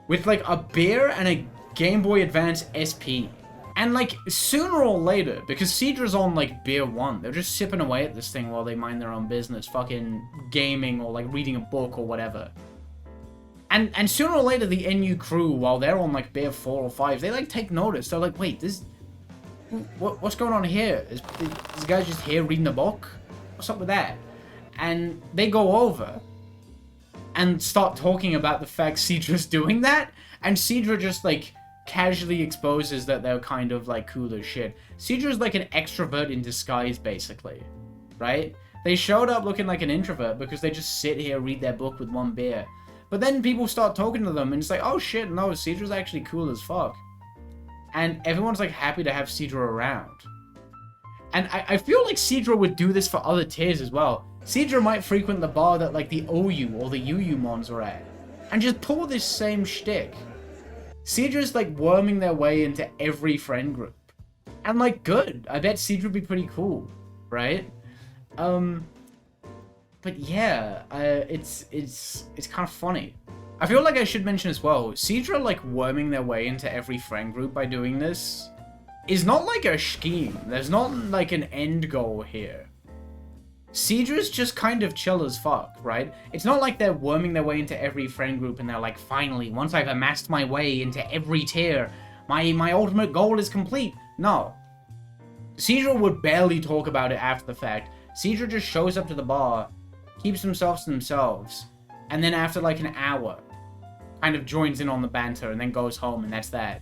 A: with, like, a beer and a Game Boy Advance SP. And, like, sooner or later, because Seadra's on, like, beer 1, they're just sipping away at this thing while they mind their own business, fucking gaming or, like, reading a book or whatever. And sooner or later, the NU crew, while they're on, like, beer 4 or 5, they, like, take notice. They're like, wait, what's going on here? Is this guy just here reading a book? What's up with that? And they go over and start talking about the fact Cedra's doing that, and Cedra just, like, casually exposes that they're kind of, like, cool as shit. Cedra's like an extrovert in disguise, basically, right? They showed up looking like an introvert because they just sit here, read their book with one beer. But then people start talking to them, and it's like, oh shit, no, Cedra's actually cool as fuck. And everyone's, like, happy to have Cedra around. And I feel like Cedra would do this for other tiers as well. Cedra might frequent the bar that, like, the OU or the UU mons are at, and just pull this same shtick. Cedra's, like, worming their way into every friend group. And, like, good. I bet Cedra would be pretty cool, right? But yeah, it's kind of funny. I feel like I should mention as well, Cedra, like, worming their way into every friend group by doing this is not like a scheme. There's not, like, an end goal here. Cedra's just kind of chill as fuck, right? It's not like they're worming their way into every friend group and they're like, finally, once I've amassed my way into every tier, my ultimate goal is complete. No. Cedra would barely talk about it after the fact. Cedra just shows up to the bar, keeps themselves to themselves, and then after like an hour, kind of joins in on the banter and then goes home, and that's that.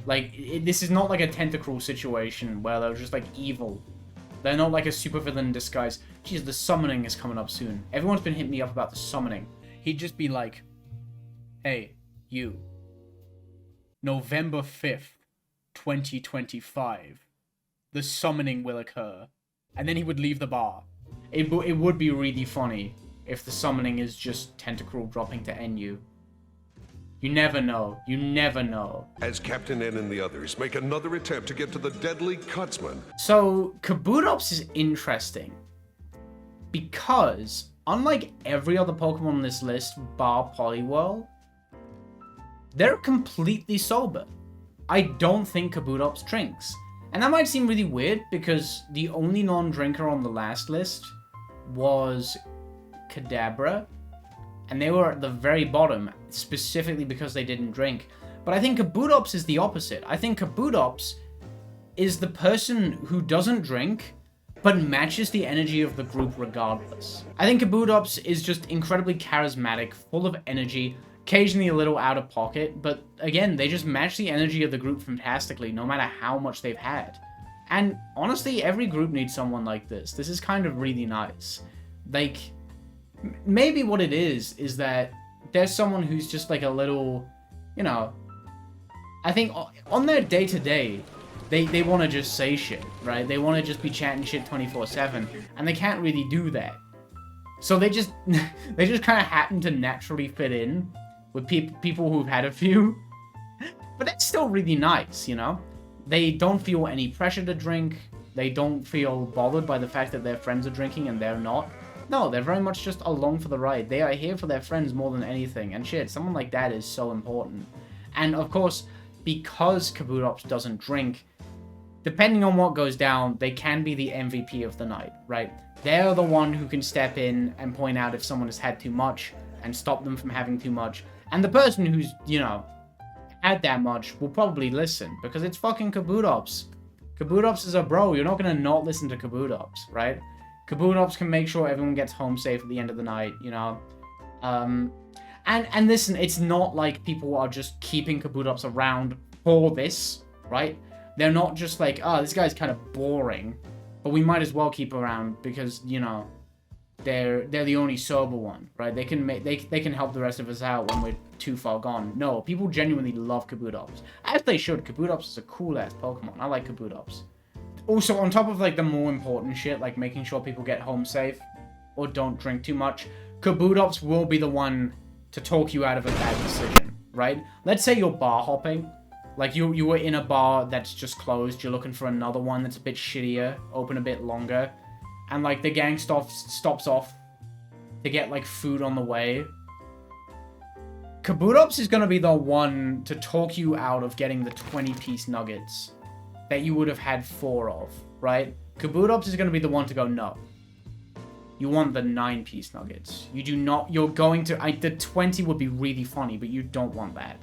A: Like, this is not like a tentacle situation where they're just like evil. They're not like a supervillain in disguise. Jeez, the summoning is coming up soon. Everyone's been hitting me up about the summoning.
B: He'd just be like, hey, you. November 5th, 2025. The summoning will occur. And then he would leave the bar.
A: It would be really funny if the summoning is just tentacle dropping to NU. You never know. You never know.
I: As Captain N and the others make another attempt to get to the deadly Cutsman.
A: So, Kabutops is interesting. Because, unlike every other Pokemon on this list, bar Poliwhirl, they're completely sober. I don't think Kabutops drinks. And that might seem really weird, because the only non-drinker on the last list was Kadabra. And they were at the very bottom, specifically because they didn't drink. But I think Kabutops is the opposite. I think Kabutops is the person who doesn't drink, but matches the energy of the group regardless. I think Kabutops is just incredibly charismatic, full of energy, occasionally a little out of pocket, but again, they just match the energy of the group fantastically, no matter how much they've had. And honestly, every group needs someone like this. This is kind of really nice. Like, maybe what it is that there's someone who's just like a little, you know, I think on their day-to-day, they want to just say shit, right? They want to just be chatting shit 24/7, and they can't really do that. So they just kind of happen to naturally fit in with people who've had a few. But that's still really nice, you know? They don't feel any pressure to drink. They don't feel bothered by the fact that their friends are drinking and they're not. No, they're very much just along for the ride. They are here for their friends more than anything. And shit, someone like that is so important. And of course, because Kabutops doesn't drink, depending on what goes down, they can be the MVP of the night, right? They're the one who can step in and point out if someone has had too much and stop them from having too much. And the person who's, you know, had that much will probably listen because it's fucking Kabutops. Kabutops is a bro. You're not going to not listen to Kabutops, right? Kabutops can make sure everyone gets home safe at the end of the night, you know? And listen, it's not like people are just keeping Kabutops around for this, right? They're not just like, oh, this guy's kind of boring, but we might as well keep around because, you know, they're the only sober one, right? They can help the rest of us out when we're too far gone. No, people genuinely love Kabutops. As they should. Kabutops is a cool-ass Pokemon. I like Kabutops. Also, on top of, like, the more important shit, like making sure people get home safe or don't drink too much, Kabutops will be the one to talk you out of a bad decision, right? Let's say you're bar hopping. Like, you were in a bar that's just closed. You're looking for another one that's a bit shittier, open a bit longer. And, like, the gang stops off to get, like, food on the way. Kabutops is going to be the one to talk you out of getting the 20-piece nuggets that you would have had 4 of, right? Kabutops is going to be the one to go, no. You want the 9-piece nuggets. You do not, you're going to, the 20 would be really funny, but you don't want that.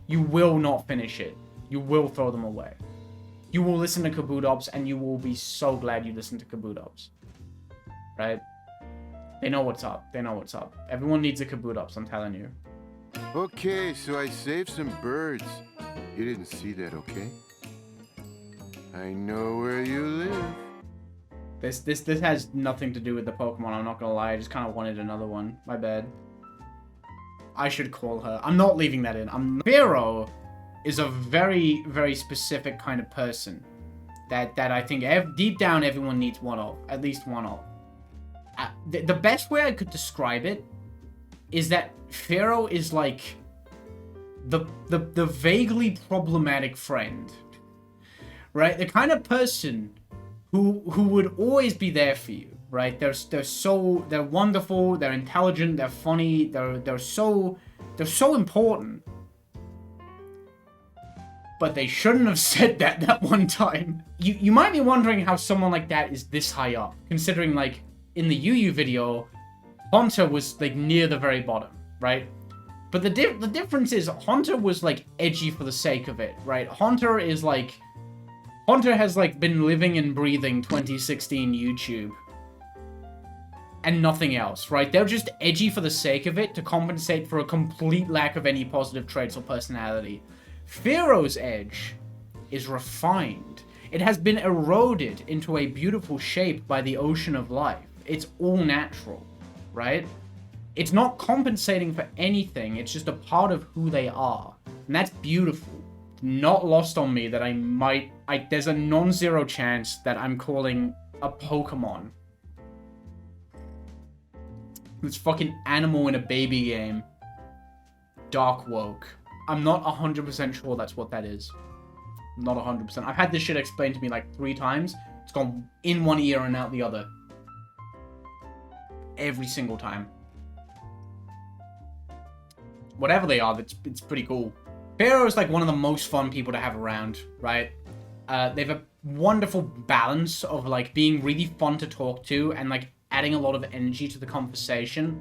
A: You will not finish it. You will throw them away. you will listen to Kabutops and you will be so glad you listened to Kabutops. Right? They know what's up. They know what's up. Everyone needs a Kabutops, I'm telling you.
J: Okay, so I saved some birds. You didn't see that, okay? I know where you live.
A: This has nothing to do with the Pokemon, I'm not gonna lie. I just kind of wanted another one. My bad. I should call her. I'm not leaving that in. Pharaoh is a very, very specific kind of person that I think deep down everyone needs one of. At least one of. The best way I could describe it is that Pharaoh is like the vaguely problematic friend. Right? The kind of person who would always be there for you, right? They're wonderful, they're intelligent, they're funny, they're so important. But they shouldn't have said that one time. You might be wondering how someone like that is this high up, considering like in the UU video, Hunter was like near the very bottom, right? But the difference is Hunter was like edgy for the sake of it, right? Hunter has like been living and breathing 2016 YouTube and nothing else, right? They're just edgy for the sake of it to compensate for a complete lack of any positive traits or personality. Pharaoh's edge is refined. It has been eroded into a beautiful shape by the ocean of life. It's all natural, right? It's not compensating for anything. It's just a part of who they are. And that's beautiful. Not lost on me that there's a non-zero chance that I'm calling a Pokemon this fucking animal in a baby game Dark Woke. I'm not 100% sure that's what that is. Not 100%. I've had this shit explained to me like 3 times. It's gone in one ear and out the other. Every single time. Whatever they are, it's pretty cool. Pharaoh is like one of the most fun people to have around, right? They have a wonderful balance of like being really fun to talk to and like adding a lot of energy to the conversation.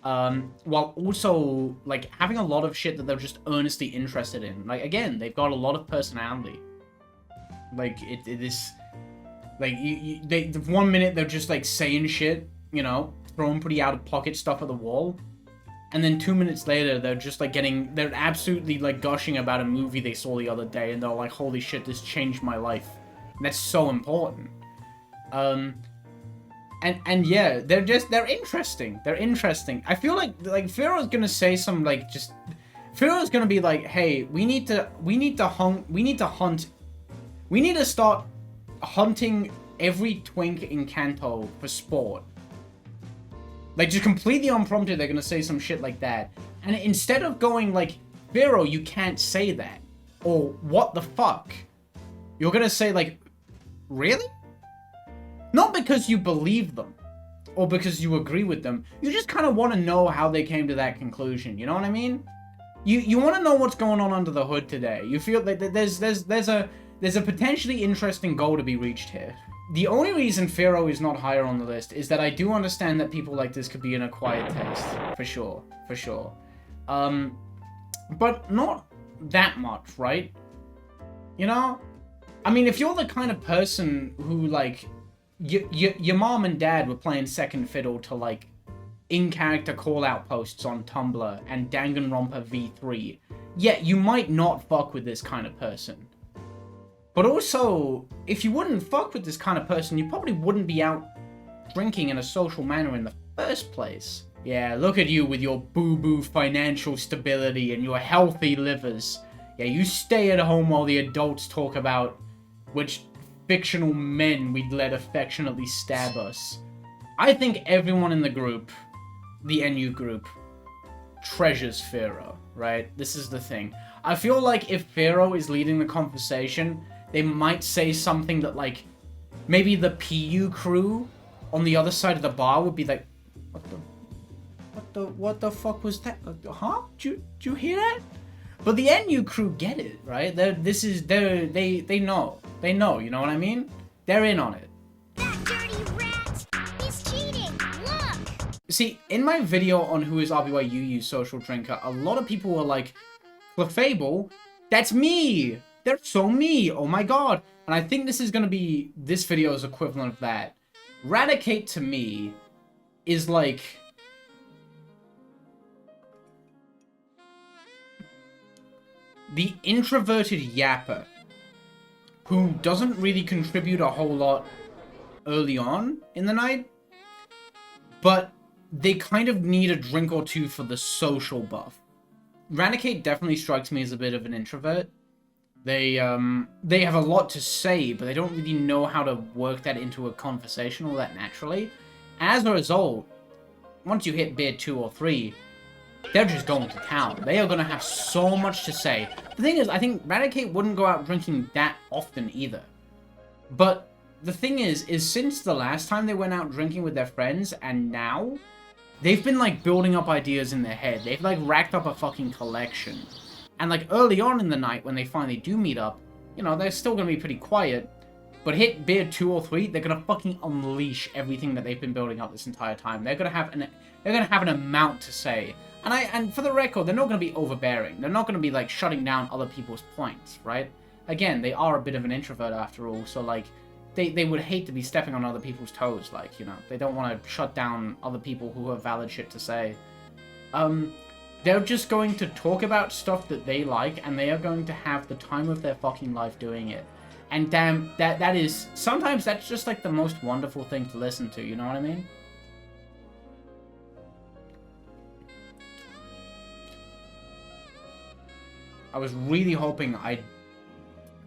A: While also like having a lot of shit that they're just earnestly interested in. Like again, they've got a lot of personality. Like it is like they 1 minute they're just like saying shit, you know, throwing pretty out of pocket stuff at the wall. And then 2 minutes later, they're just like they're absolutely like gushing about a movie they saw the other day, and they're like, holy shit, this changed my life. And that's so important. And yeah, they're interesting. They're interesting. I feel like Pharaoh's gonna say some like Pharaoh's gonna be like, hey, we need to start hunting every twink in Kanto for sport. Like, just completely unprompted, they're gonna say some shit like that. And instead of going like, Pharaoh, you can't say that. Or, what the fuck? You're gonna say like, really? Not because you believe them. Or because you agree with them. You just kind of want to know how they came to that conclusion. You know what I mean? You want to know what's going on under the hood today. You feel that there's a potentially interesting goal to be reached here. The only reason Pharaoh is not higher on the list is that I do understand that people like this could be an acquired taste. For sure. But not that much, right? You know? I mean, if you're the kind of person who, like, your mom and dad were playing second fiddle to, like, in-character call-out posts on Tumblr and Danganronpa V3, yeah, you might not fuck with this kind of person. But also, if you wouldn't fuck with this kind of person, you probably wouldn't be out drinking in a social manner in the first place. Yeah, look at you with your boo-boo financial stability and your healthy livers. Yeah, you stay at home while the adults talk about which fictional men we'd let affectionately stab us. I think everyone in the group, the NU group, treasures Pharaoh, right? This is the thing. I feel like if Pharaoh is leading the conversation, they might say something that, like, maybe the PU crew on the other side of the bar would be like, what the fuck was that? Huh? Did you hear that? But the NU crew get it, right? They know. They know, you know what I mean? They're in on it.
K: That dirty rat! He's cheating! Look!
A: See, in my video on who is RBY UU social drinker, a lot of people were like, Clefable, that's me! They're so me. Oh my god. And I think this is going to be this video's equivalent of that. Raticate to me is like... the introverted yapper who doesn't really contribute a whole lot early on in the night, but they kind of need a drink or two for the social buff. Raticate definitely strikes me as a bit of an introvert. They have a lot to say, but they don't really know how to work that into a conversation all that naturally. As a result, once you hit beer 2 or 3, they're just going to town. They are going to have so much to say. The thing is, I think Raticate wouldn't go out drinking that often either. But the thing is since the last time they went out drinking with their friends and now, they've been like building up ideas in their head. They've like racked up a fucking collection. And like early on in the night when they finally do meet up, you know, they're still going to be pretty quiet. But hit beer 2 or 3, they're going to fucking unleash everything that they've been building up this entire time. They're going to have an amount to say. And for the record, they're not going to be overbearing. They're not going to be, like, shutting down other people's points, right? Again, they are a bit of an introvert after all, so, like, they would hate to be stepping on other people's toes, like, you know. They don't want to shut down other people who have valid shit to say. They're just going to talk about stuff that they like, and they are going to have the time of their fucking life doing it. And damn, that is... sometimes that's just, like, the most wonderful thing to listen to, you know what I mean? I was really hoping I'd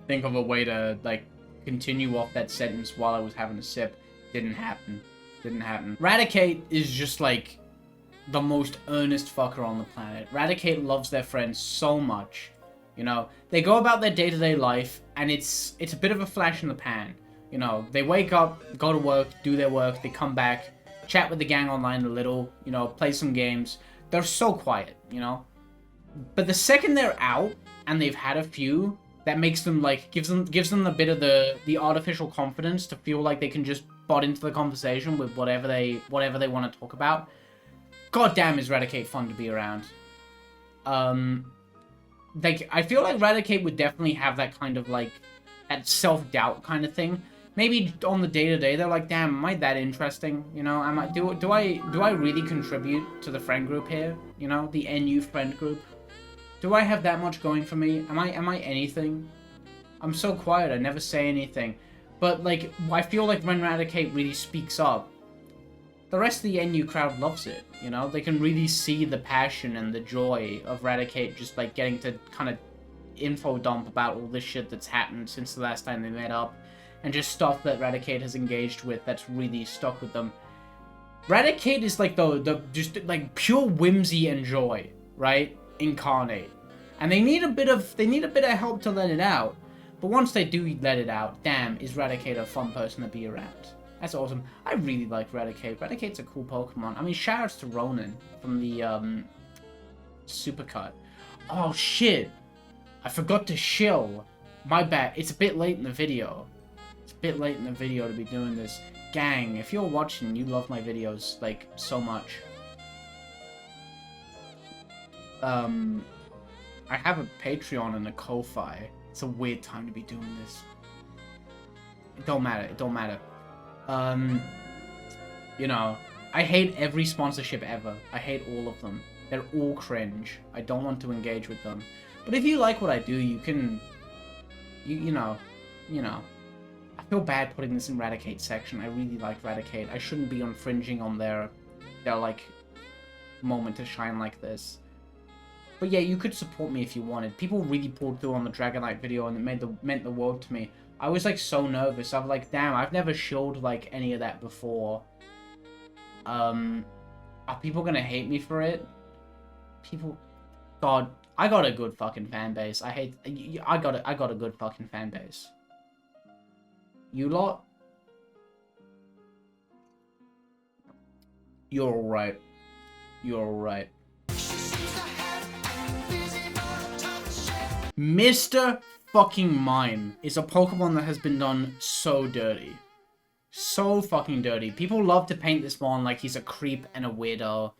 A: think of a way to, like, continue off that sentence while I was having a sip. Didn't happen. Didn't happen. Raticate is just, like, the most earnest fucker on the planet. Raticate loves their friends so much. You know, they go about their day-to-day life, and it's a bit of a flash in the pan. You know, they wake up, go to work, do their work, they come back, chat with the gang online a little, you know, play some games. They're so quiet, you know? But the second they're out and they've had a few, that makes them like gives them a bit of the artificial confidence to feel like they can just butt into the conversation with whatever they want to talk about. God damn, is Raticate fun to be around. Like I feel like Raticate would definitely have that kind of like that self-doubt kind of thing. Maybe on the day-to-day they're like, damn, am I that interesting? You know, am I do I really contribute to the friend group here? You know, the NU friend group. Do I have that much going for me? Am I anything? I'm so quiet, I never say anything. But, like, I feel like when Raticate really speaks up, the rest of the NU crowd loves it, you know? They can really see the passion and the joy of Raticate just, like, getting to kind of info dump about all this shit that's happened since the last time they met up. And just stuff that Raticate has engaged with that's really stuck with them. Raticate is, like, the just, like, pure whimsy and joy, right? Incarnate. And they need a bit of help to let it out. But once they do let it out, damn, is Raticate a fun person to be around. That's awesome. I really like Raticate. Raticate's a cool Pokemon. I mean, shoutouts to Ronan from the Supercut. Oh shit. I forgot to shill. My bad. It's a bit late in the video. It's a bit late in the video to be doing this. Gang, if you're watching, you love my videos, like, so much. I have a Patreon and a Ko-Fi. It's a weird time to be doing this. It don't matter. It don't matter. You know, I hate every sponsorship ever. I hate all of them. They're all cringe. I don't want to engage with them. But if you like what I do, you can... You know. I feel bad putting this in Raticate section. I really like Raticate. I shouldn't be infringing on their like, moment to shine like this. But yeah, you could support me if you wanted. People really pulled through on the Dragonite video and it meant the world to me. I was like so nervous. I was like, damn, I've never showed like any of that before. Are people gonna hate me for it? People, God, I got a good fucking fan base. I got a good fucking fan base. You lot, you're alright. You're alright. Mr. fucking Mime is a Pokemon that has been done so dirty. So fucking dirty. People love to paint this one like he's a creep and a weirdo.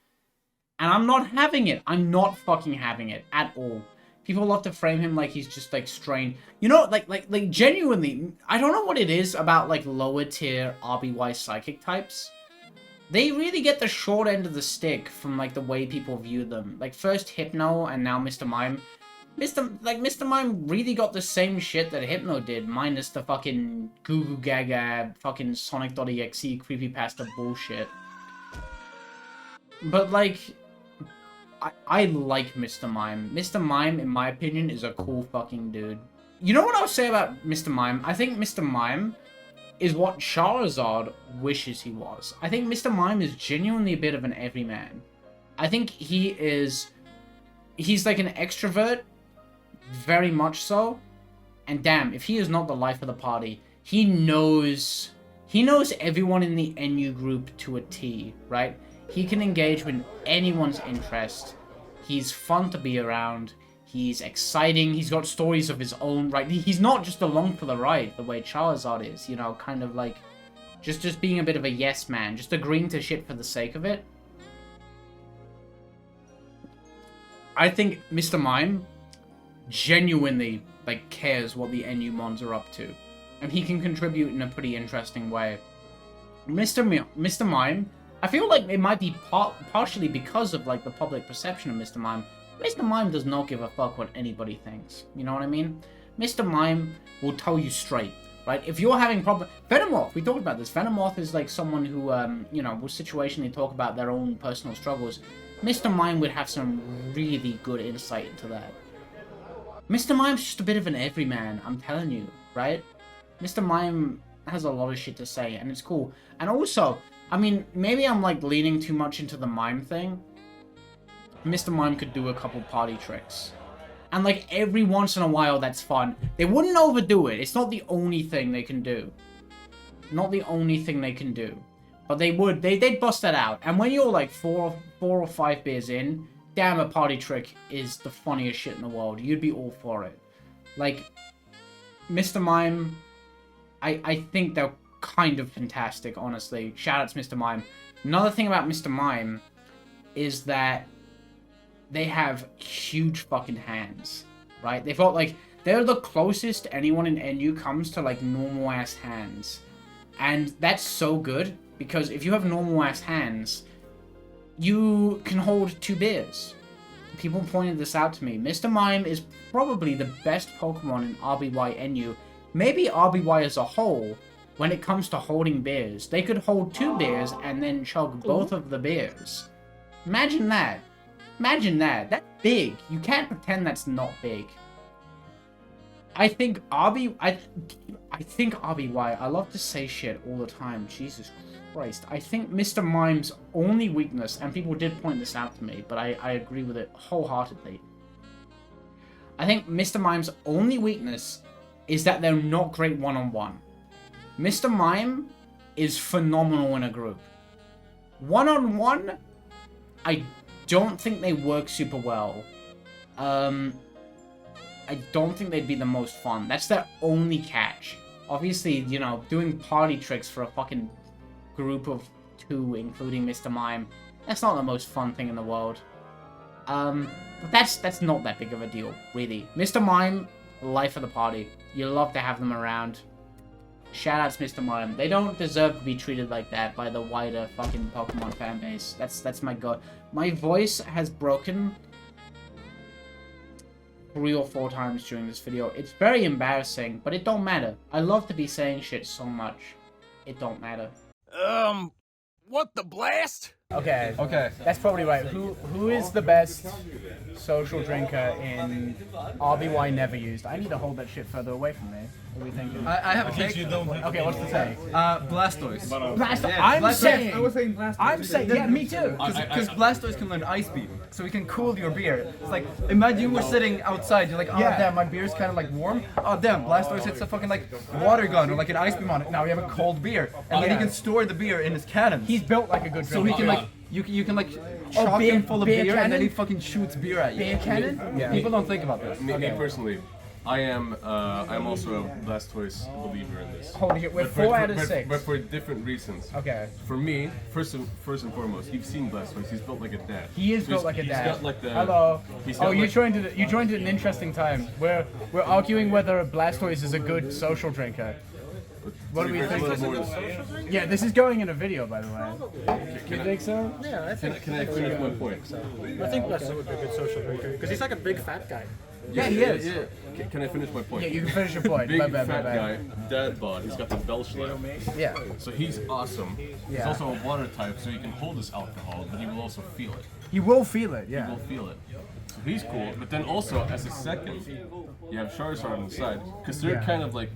A: And I'm not having it. I'm not fucking having it at all. People love to frame him like he's just like strained. You know, like genuinely, I don't know what it is about like lower tier RBY psychic types. They really get the short end of the stick from like the way people view them. Like first Hypno and now Mr. Mime. Mr. Mime really got the same shit that Hypno did, minus the fucking goo goo gaga fucking Sonic.exe creepypasta bullshit. But like, I like Mr. Mime. Mr. Mime, in my opinion, is a cool fucking dude. You know what I'll say about Mr. Mime? I think Mr. Mime is what Charizard wishes he was. I think Mr. Mime is genuinely a bit of an everyman. I think he's like an extrovert, very much so. And damn, if he is not the life of the party, he knows everyone in the NU group to a T, right? He can engage with anyone's interest. He's fun to be around. He's exciting. He's got stories of his own, right? He's not just along for the ride the way Charizard is, you know, kind of like just being a bit of a yes man, just agreeing to shit for the sake of it. I think Mr. Mime genuinely like cares what the NU mons are up to, and he can contribute in a pretty interesting way. Mr. Mime, I feel like it might be partially because of like the public perception of Mr. Mime. Mr. Mime does not give a fuck what anybody thinks. You know what I mean? Mr. Mime will tell you straight, right? If you're having problem, Venomoth, we talked about this. Venomoth is like someone who, you know, will situationally talk about their own personal struggles. Mr. Mime would have some really good insight into that. Mr. Mime's just a bit of an everyman, I'm telling you, right? Mr. Mime has a lot of shit to say, and it's cool. And also, I mean, maybe I'm like leaning too much into the mime thing. Mr. Mime could do a couple party tricks. And like every once in a while, that's fun. They wouldn't overdo it. It's not the only thing they can do. Not the only thing they can do. But they would, they'd bust that out. And when you're like four or five beers in, damn, a party trick is the funniest shit in the world. You'd be all for it. Like, Mr. Mime, I think they're kind of fantastic, honestly. Shout out to Mr. Mime. Another thing about Mr. Mime is that they have huge fucking hands, right? They've got like, they're the closest anyone in NU comes to like normal ass hands. And that's so good, because if you have normal ass hands, you can hold 2 beers. People pointed this out to me. Mr. Mime is probably the best Pokemon in RBY NU, maybe RBY as a whole, when it comes to holding beers. They could hold 2 beers and then chug both of the beers. Imagine that. Imagine that. That's big. You can't pretend that's not big. I think RBY, I love to say shit all the time. Jesus Christ. I think Mr. Mime's only weakness, and people did point this out to me, but I agree with it wholeheartedly. I think Mr. Mime's only weakness is that they're not great one-on-one. Mr. Mime is phenomenal in a group. One-on-one, I don't think they work super well. I don't think they'd be the most fun. That's their only catch. Obviously, you know, doing party tricks for a fucking group of 2, including Mr. Mime, that's not the most fun thing in the world. But that's not that big of a deal, really. Mr. Mime, life of the party. You love to have them around. Shout out to Mr. Mime. They don't deserve to be treated like that by the wider fucking Pokemon fan base. That's my god. My voice has broken 3 or 4 times during this video. It's very embarrassing, but it don't matter. I love to be saying shit so much. It don't matter.
F: What the blast?
B: Okay. That's probably right. Who is the best social drinker in RBY never used? I need to hold that shit further away from me. What are we thinking?
L: I have a take.
B: Okay, what's the take?
L: Blastoise.
B: Blastoise.
L: Yeah,
B: I'm
L: Blastoise.
B: saying.
L: I was saying Blastoise.
B: I'm saying. Yeah, me too.
L: Because Blastoise can learn Ice Beam, so he can cool your beer. It's like, imagine you were sitting outside, you're like, oh damn, my beer's kind of like warm. Oh damn, Blastoise hits a fucking like water gun or like an Ice Beam on it. Now we have a cold beer, and then he can store the beer in his cannon.
B: He's built like a good drinker.
L: So he can like, you can like chock him full of beer,
B: cannon?
L: and then he fucking shoots beer at you.
B: Beer cannon?
L: Yeah. People don't think about this.
M: Me personally, I'm also a Blastoise believer in this.
B: Holy shit, we're 4 out of 6.
M: But for different reasons.
B: Okay.
M: For me, first and foremost, you've seen Blastoise. He's built like a dad.
B: He is built like a dad.
M: He's got like the.
B: Hello. Oh, you
M: like,
B: joined at an interesting time. We're arguing whether Blastoise is a good social drinker. What do we think? Yeah, this is going in a video, by the way. You think so?
N: Yeah, I think.
M: Can I finish my point?
N: I think Blastoise would be a good social drinker because he's like a big fat guy.
B: Yeah, he is.
M: Yeah. Can I finish my point?
B: Yeah, you can finish your point.
M: Big
B: Bye.
M: fat guy, dad bod. He's got the belch left.
B: Yeah.
M: So he's awesome. He's
B: Yeah.
M: also a water type, so he can hold his alcohol, but he will also feel it.
B: He will feel it. Yeah.
M: He will feel it. So he's cool. But then also, as a second, you have Charizard on the side, because they're kind of like.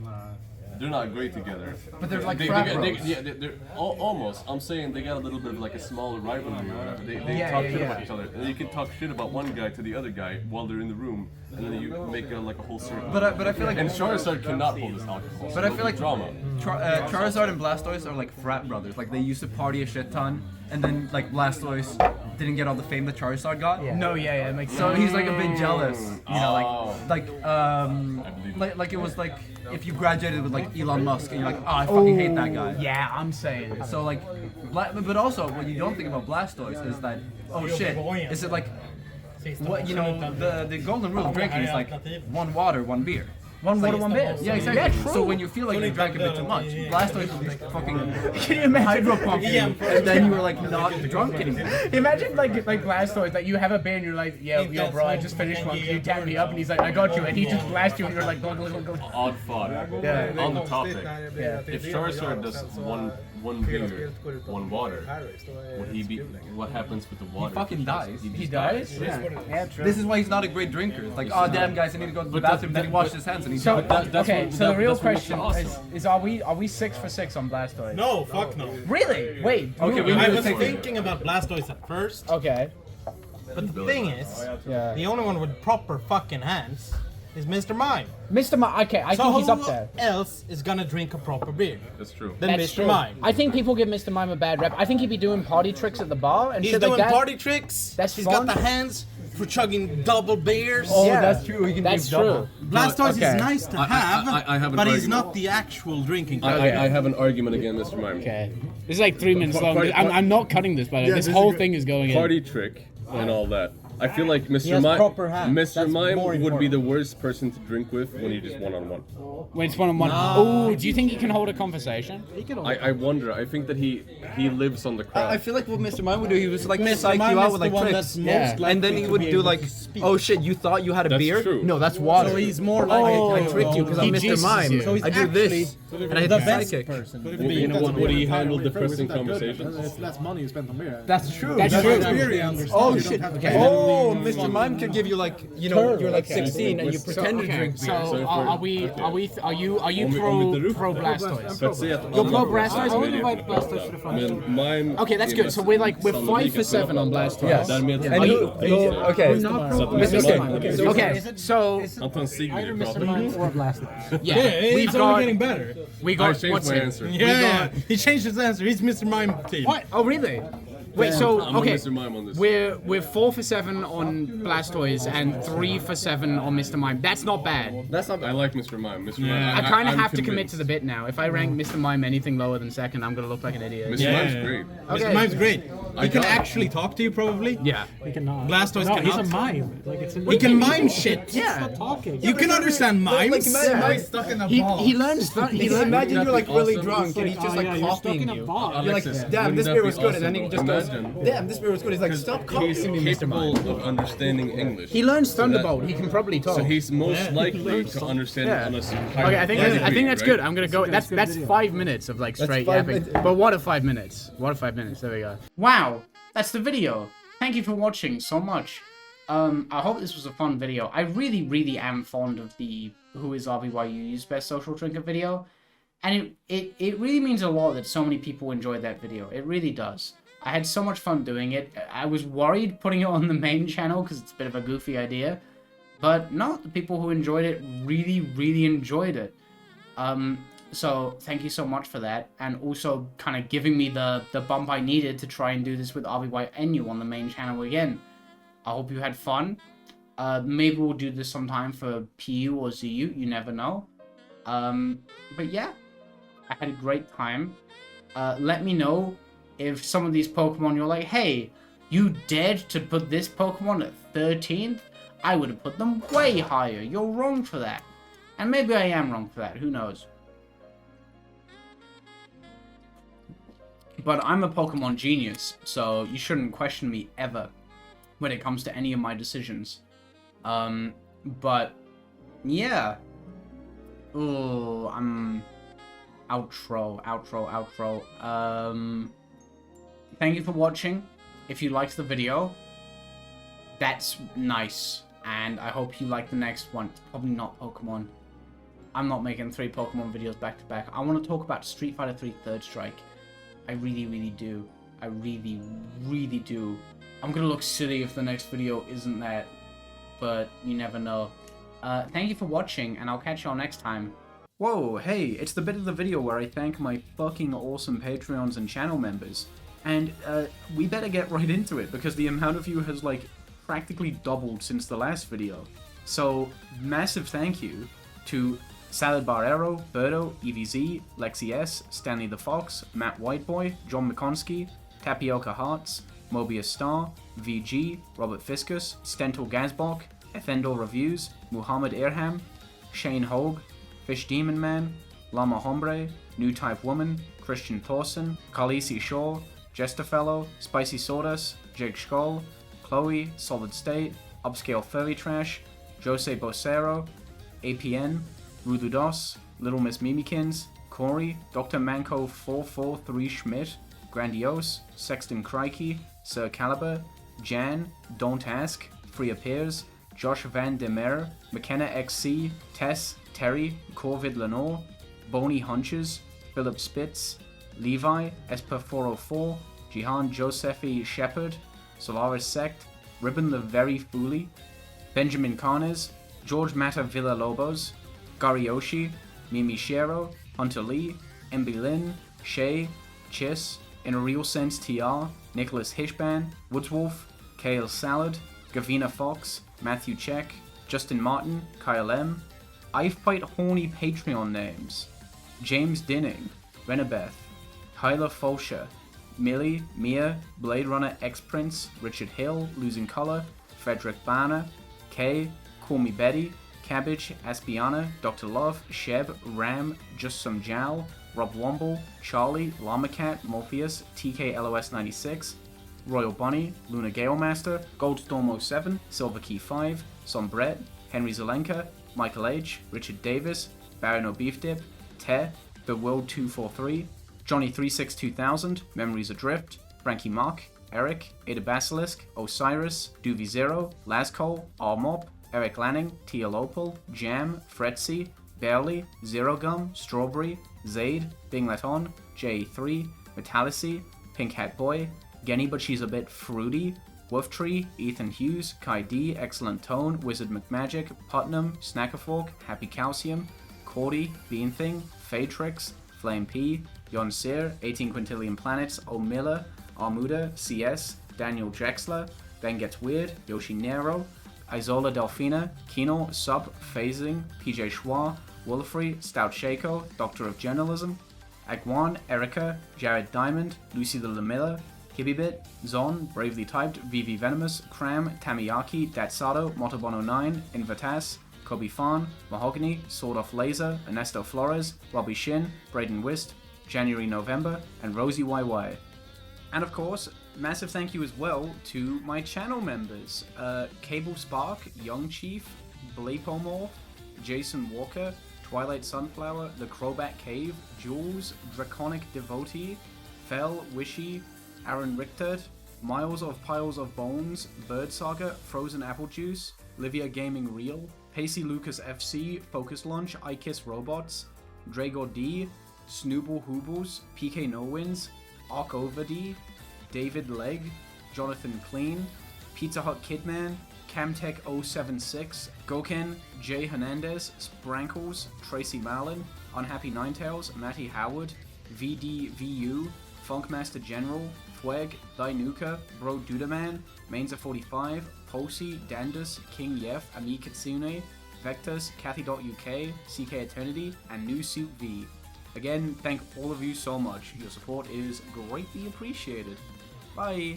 M: They're not great together.
B: But they're like
M: they're almost. I'm saying they got a little bit of like a smaller rivalry or whatever. They talk shit about each other, and you can talk shit about one guy to the other guy while they're in the room, and then you make like a whole circle.
L: But I feel like.
M: And Charizard cannot hold his alcohol.
L: But I feel like
M: drama.
L: Charizard and Blastoise are like frat brothers. Like they used to party a shit ton, and then like Blastoise didn't get all the fame that Charizard got.
B: Yeah. No, yeah, it makes sense.
L: So he's like a bit jealous, you know, like it was like if you graduated with like Elon Musk and you're like, oh, I fucking hate that guy.
B: Yeah, I'm saying it.
L: So like, but also what you don't think about Blastoise is that, oh shit, is it like, what you know, the golden rule of drinking is like 1 water, 1 beer.
B: 1 water, 1 beer.
L: Yeah, exactly.
B: Yeah, true.
L: So when you feel like you drank a bit too much, Blastoise will just fucking
B: Can you imagine?
L: hydro pump you, and then you were like not drunk anymore.
B: Imagine like Blastoise, that you have a beer and you're like, yo bro, I just finished one, can you tap me up? And he's like, I got you, and he just blasts you and you're like, go.
M: Odd thought.
B: Yeah.
M: On the topic.
B: Yeah.
M: If Charizard does one beer, 1 water, would he be? What happens with the water?
L: He fucking dies.
B: He dies? Yeah, true.
L: This is why he's not a great drinker. It's like, oh damn guys, I need to go to the bathroom. Then he washed his hands and he died.
B: So the real question is are we 6 for 6 on Blastoise?
N: No, fuck no.
B: Really? Wait.
L: Okay,
N: I was thinking about Blastoise at first.
B: Okay.
N: But the thing is, the only one with proper fucking hands is Mr. Mime.
B: Mr. Mime, okay, I think he's up there.
N: So who else is gonna drink a proper beer?
M: That's true.
N: Than Mr. Mime.
B: I think people give Mr. Mime a bad rep. I think he'd be doing party tricks at the bar and
N: He's
B: shit
N: doing
B: like that.
N: party tricks.
B: He's
N: got the hands for chugging double beers.
L: Oh, yeah. That's true. He can
B: That's
L: do
B: true.
L: double.
N: Blastoise is nice to have,
M: I have an
N: but he's
M: argument.
N: not the actual drinking.
M: I have an argument against Mr. Mime.
B: Okay. This is like 3 minutes long.
M: Party-
B: I'm not cutting this, by the way. This whole thing is going in.
M: Party trick and all that. I feel like Mr.
N: has
M: Mime,
N: proper hands.
M: Mr.
N: That's
M: Mime
N: more
M: would be
N: important.
M: the worst person to drink with when you're just one-on-one.
B: When it's 1-on-1. Oh, do you think he can hold a conversation?
M: I wonder. I think that he lives on the crowd.
L: I feel like what Mr. Mime would do, he was like
N: Mr.
L: psych
N: Mime
L: you out
N: is
L: with
N: the
L: like
N: one
L: tricks.
N: that's most likely
L: And then he
N: to
L: would
N: be
L: do
N: able
L: like,
N: to speak.
L: oh shit, you thought you had a
M: That's
L: beer?
M: true.
L: No, that's water.
N: So he's more likely
L: I tricked you because I'm
B: He
L: Mr. Mime.
B: Jesus you.
N: So he's
L: I do this. And I hit
N: the
L: the
N: best
L: psychic.
N: person.
M: Would he handle depressing conversations?
F: It's less money you spend on beer.
L: That's true.
B: That's true.
N: Experience.
L: Oh
N: You
L: shit.
N: don't have to
L: Oh, Mr. Mime could give you like, you know, you're like 16 and you pretend to drink beer.
B: So are you pro Blastoise?
M: But see,
B: You're pro Blastoise? I would invite Blastoise to the front.
M: Mime.
B: Okay, that's good. So we're 5 for 7 on Blastoise.
L: Yes.
M: Därmed
L: And okay.
B: Okay, so
M: Anton Sigrid
B: Mr. Mime or Blastoise? Yeah,
N: It's only getting better.
B: We
M: I
B: got
M: changed
B: what's
M: my
B: it?
M: answer.
N: Yeah, he changed his answer. He's Mr. Mime team.
B: What? Oh really? Wait, so
M: I'm on
B: okay,
M: Mr. Mime on this.
B: we're 4 for 7 on Blastoise and 3 for 7 on Mr. Mime. That's not bad.
L: That's not
M: I like Mr. Mime. Mr.
N: Yeah.
M: Mime.
B: I kind of
M: I'm
B: have to commit
M: convinced.
B: to the bit now. If I rank Mr. Mime anything lower than second, I'm gonna look like an idiot.
M: Mr. Mime's great.
B: Okay.
N: Mr. Mime's great. He can
M: got-
N: actually talk to you probably.
B: Yeah.
N: He cannot. Blastoise
F: No,
N: cannot.
F: he's a mime. Like it's in
N: He can mime shit.
B: Yeah.
F: talking.
N: You can understand mimes.
L: stuck in a
B: He learns.
L: Imagine you're like really
M: Awesome.
L: drunk and he's just like
F: you're stuck
L: copying
F: in a
L: you.
F: bar.
L: You're like,
M: Alexis,
L: damn, this
M: wouldn't
L: beer
M: that
L: was
M: be
L: good, and then he
M: awesome,
L: just
M: though?
L: goes,
M: Imagine.
L: damn, this beer was good. He's like, stop copying
M: He's
L: me, Mr. Mime.
M: capable of understanding English.
B: He learns
M: So that-
B: Thunderbolt. He can probably talk.
M: So he's most likely to understand
B: Yeah.
M: on a
B: Okay, I think that's good. I'm gonna go. That's 5 minutes of like straight
L: 5
B: yapping.
L: minutes.
B: But what a 5 minutes? What a 5 minutes? There we go. Wow, that's the video. Thank you for watching so much. I hope this was a fun video. I really am fond of the Who is RBY UU's Best Social Drinker video. And it really means a lot that so many people enjoyed that video. It really does. I had so much fun doing it. I was worried putting it on the main channel because it's a bit of a goofy idea. But no, the people who enjoyed it really enjoyed it. So thank you so much for that. And also kind of giving me the bump I needed to try and do this with RBY NU on the main channel again. I hope you had fun. Maybe we'll do this sometime for PU or ZU, you never know. But yeah, I had a great time. Let me know if some of these Pokemon you're like, hey, you dared to put this Pokemon at 13th? I would have put them way higher. You're wrong for that. And maybe I am wrong for that, who knows. But I'm a Pokemon genius, so you shouldn't question me ever when it comes to any of my decisions. But yeah. Oh, I'm outro. Thank you for watching. If you liked the video, that's nice, and I hope you like the next one. It's probably not Pokemon. I'm not making 3 Pokemon videos back to back. I want to talk about Street Fighter 3 Third Strike. I really do. I really do. I'm gonna look silly if the next video isn't that, but you never know. Thank you for watching, and I'll catch y'all next time. Whoa, hey, it's the bit of the video where I thank my fucking awesome Patreons and channel members. And, we better get right into it, because the amount of you has, like, practically doubled since the last video. So, massive thank you to Salad Bar Arrow, Birdo, EVZ, Lexi S, Stanley the Fox, Matt Whiteboy, John McConsky, Tapioca Hearts, Mobius Star, VG, Robert Fiscus, Stental Gazbok, Ethendor Reviews, Muhammad Irham, Shane Hogue, Fish Demon Man, Lama Hombre, New Type Woman, Christian Thorson, Khaleesi Shaw, Jesterfellow, Spicy Sawdust, Jake Scholl, Chloe, Solid State, Upscale Furry Trash, Jose Bocero, APN, Rududos, Little Miss Mimikins, Corey, Dr. Manco 443 Schmidt, Grandiose, Sexton Crikey, Sir Caliber, Jan, Don't Ask, Free Appears, Josh Van Der Meer, McKenna XC, Tess, Terry, Corvid Lenore, Boney Hunches, Philip Spitz, Levi, Esper404, Jihan Josephi Shepherd, Solaris Sect, Ribbon the Very Fooly, Benjamin Carnes, George Mata Villalobos, Garioshi, Mimi Shero, Hunter Lee, Emby Lin, Shay, Chiss, In a Real Sense TR, Nicholas Hishban, Woodswolf, Kale Salad, Gavina Fox, Matthew Check, Justin Martin, Kyle M, I've quite horny Patreon names, James Dinning, Renabeth, Tyler Fulsher, Millie, Mia, Blade Runner X-Prince, Richard Hill, Losing Color, Frederick Banner, Kay, Call Me Betty, Cabbage, Aspiana, Dr. Love, Sheb, Ram, Just Some Jowl, Rob Womble, Charlie, Llama Cat, Morpheus, TKLOS96, Royal Bunny, Luna Galemaster, Goldstorm 07, Silver Key 5, Sombret, Henry Zelenka, Michael H, Richard Davis, Baron O'Beef Dip, Te, The World 243, Johnny 362,000, Memories Adrift, Frankie Mock, Eric, Ada Basilisk, Osiris, Doovie Zero, Lazkoal, Armop, Eric Lanning, Tia Lopal, Jam, Fretzy, Barely, Zero Gum, Strawberry, Zaid, Bing Laton, J3, Metallicy, Pink Hat Boy, Genny But She's a Bit Fruity, Wolftree, Ethan Hughes, Kai D, Excellent Tone, Wizard McMagic, Putnam, Snackerfork, Happy Calcium, Cordy, Bean Thing, Fatrix, Flame P, Yon Sear, 18 Quintillion Planets, O Miller, Armuda, CS, Daniel Drexler, Ben Gets Weird, Yoshi Nero, Isola Delfina, Kino, Sub, Phasing, PJ Schwa, Wolfrey, Stout Shaco, Doctor of Journalism, Agwan, Erica, Jared Diamond, Lucy the Lamilla, Kibibit, Zon, Bravely Typed, VV Venomous, Cram, Tamiyaki, Datsato, Motobono9, Invitas, Kobe Fan, Mahogany, Sword Off Laser, Ernesto Flores, Robbie Shin, Braden Wist, January November, and Rosie YY. And of course, massive thank you as well to my channel members, Cable Spark, Young Chief, Blapomorph, Jason Walker, Twilight Sunflower, The Crowbat Cave, Jules, Draconic Devotee, Fell, Wishy, Aaron Richter, Miles of Piles of Bones, Bird Saga, Frozen Apple Juice, Livia Gaming Real, Pacey Lucas FC, Focus Lunch, I Kiss Robots, Drago D, Snooble Hoobles, PK No Wins, Ark Overd, David Legg, Jonathan Clean, Pizza Hut Kidman, Camtech 076, Goken, Jay Hernandez, Sprankles, Tracy Malin, Unhappy Ninetails, Matty Howard, VDVU, Funkmaster General, Thweg, Dainuka, Bro Dudaman, Mainza45, Pulsey, Dandus, King Yef, Ami Kitsune, Vectus, Kathy.uk, CK Eternity, and New Suit V. Again, thank all of you so much. Your support is greatly appreciated. Bye!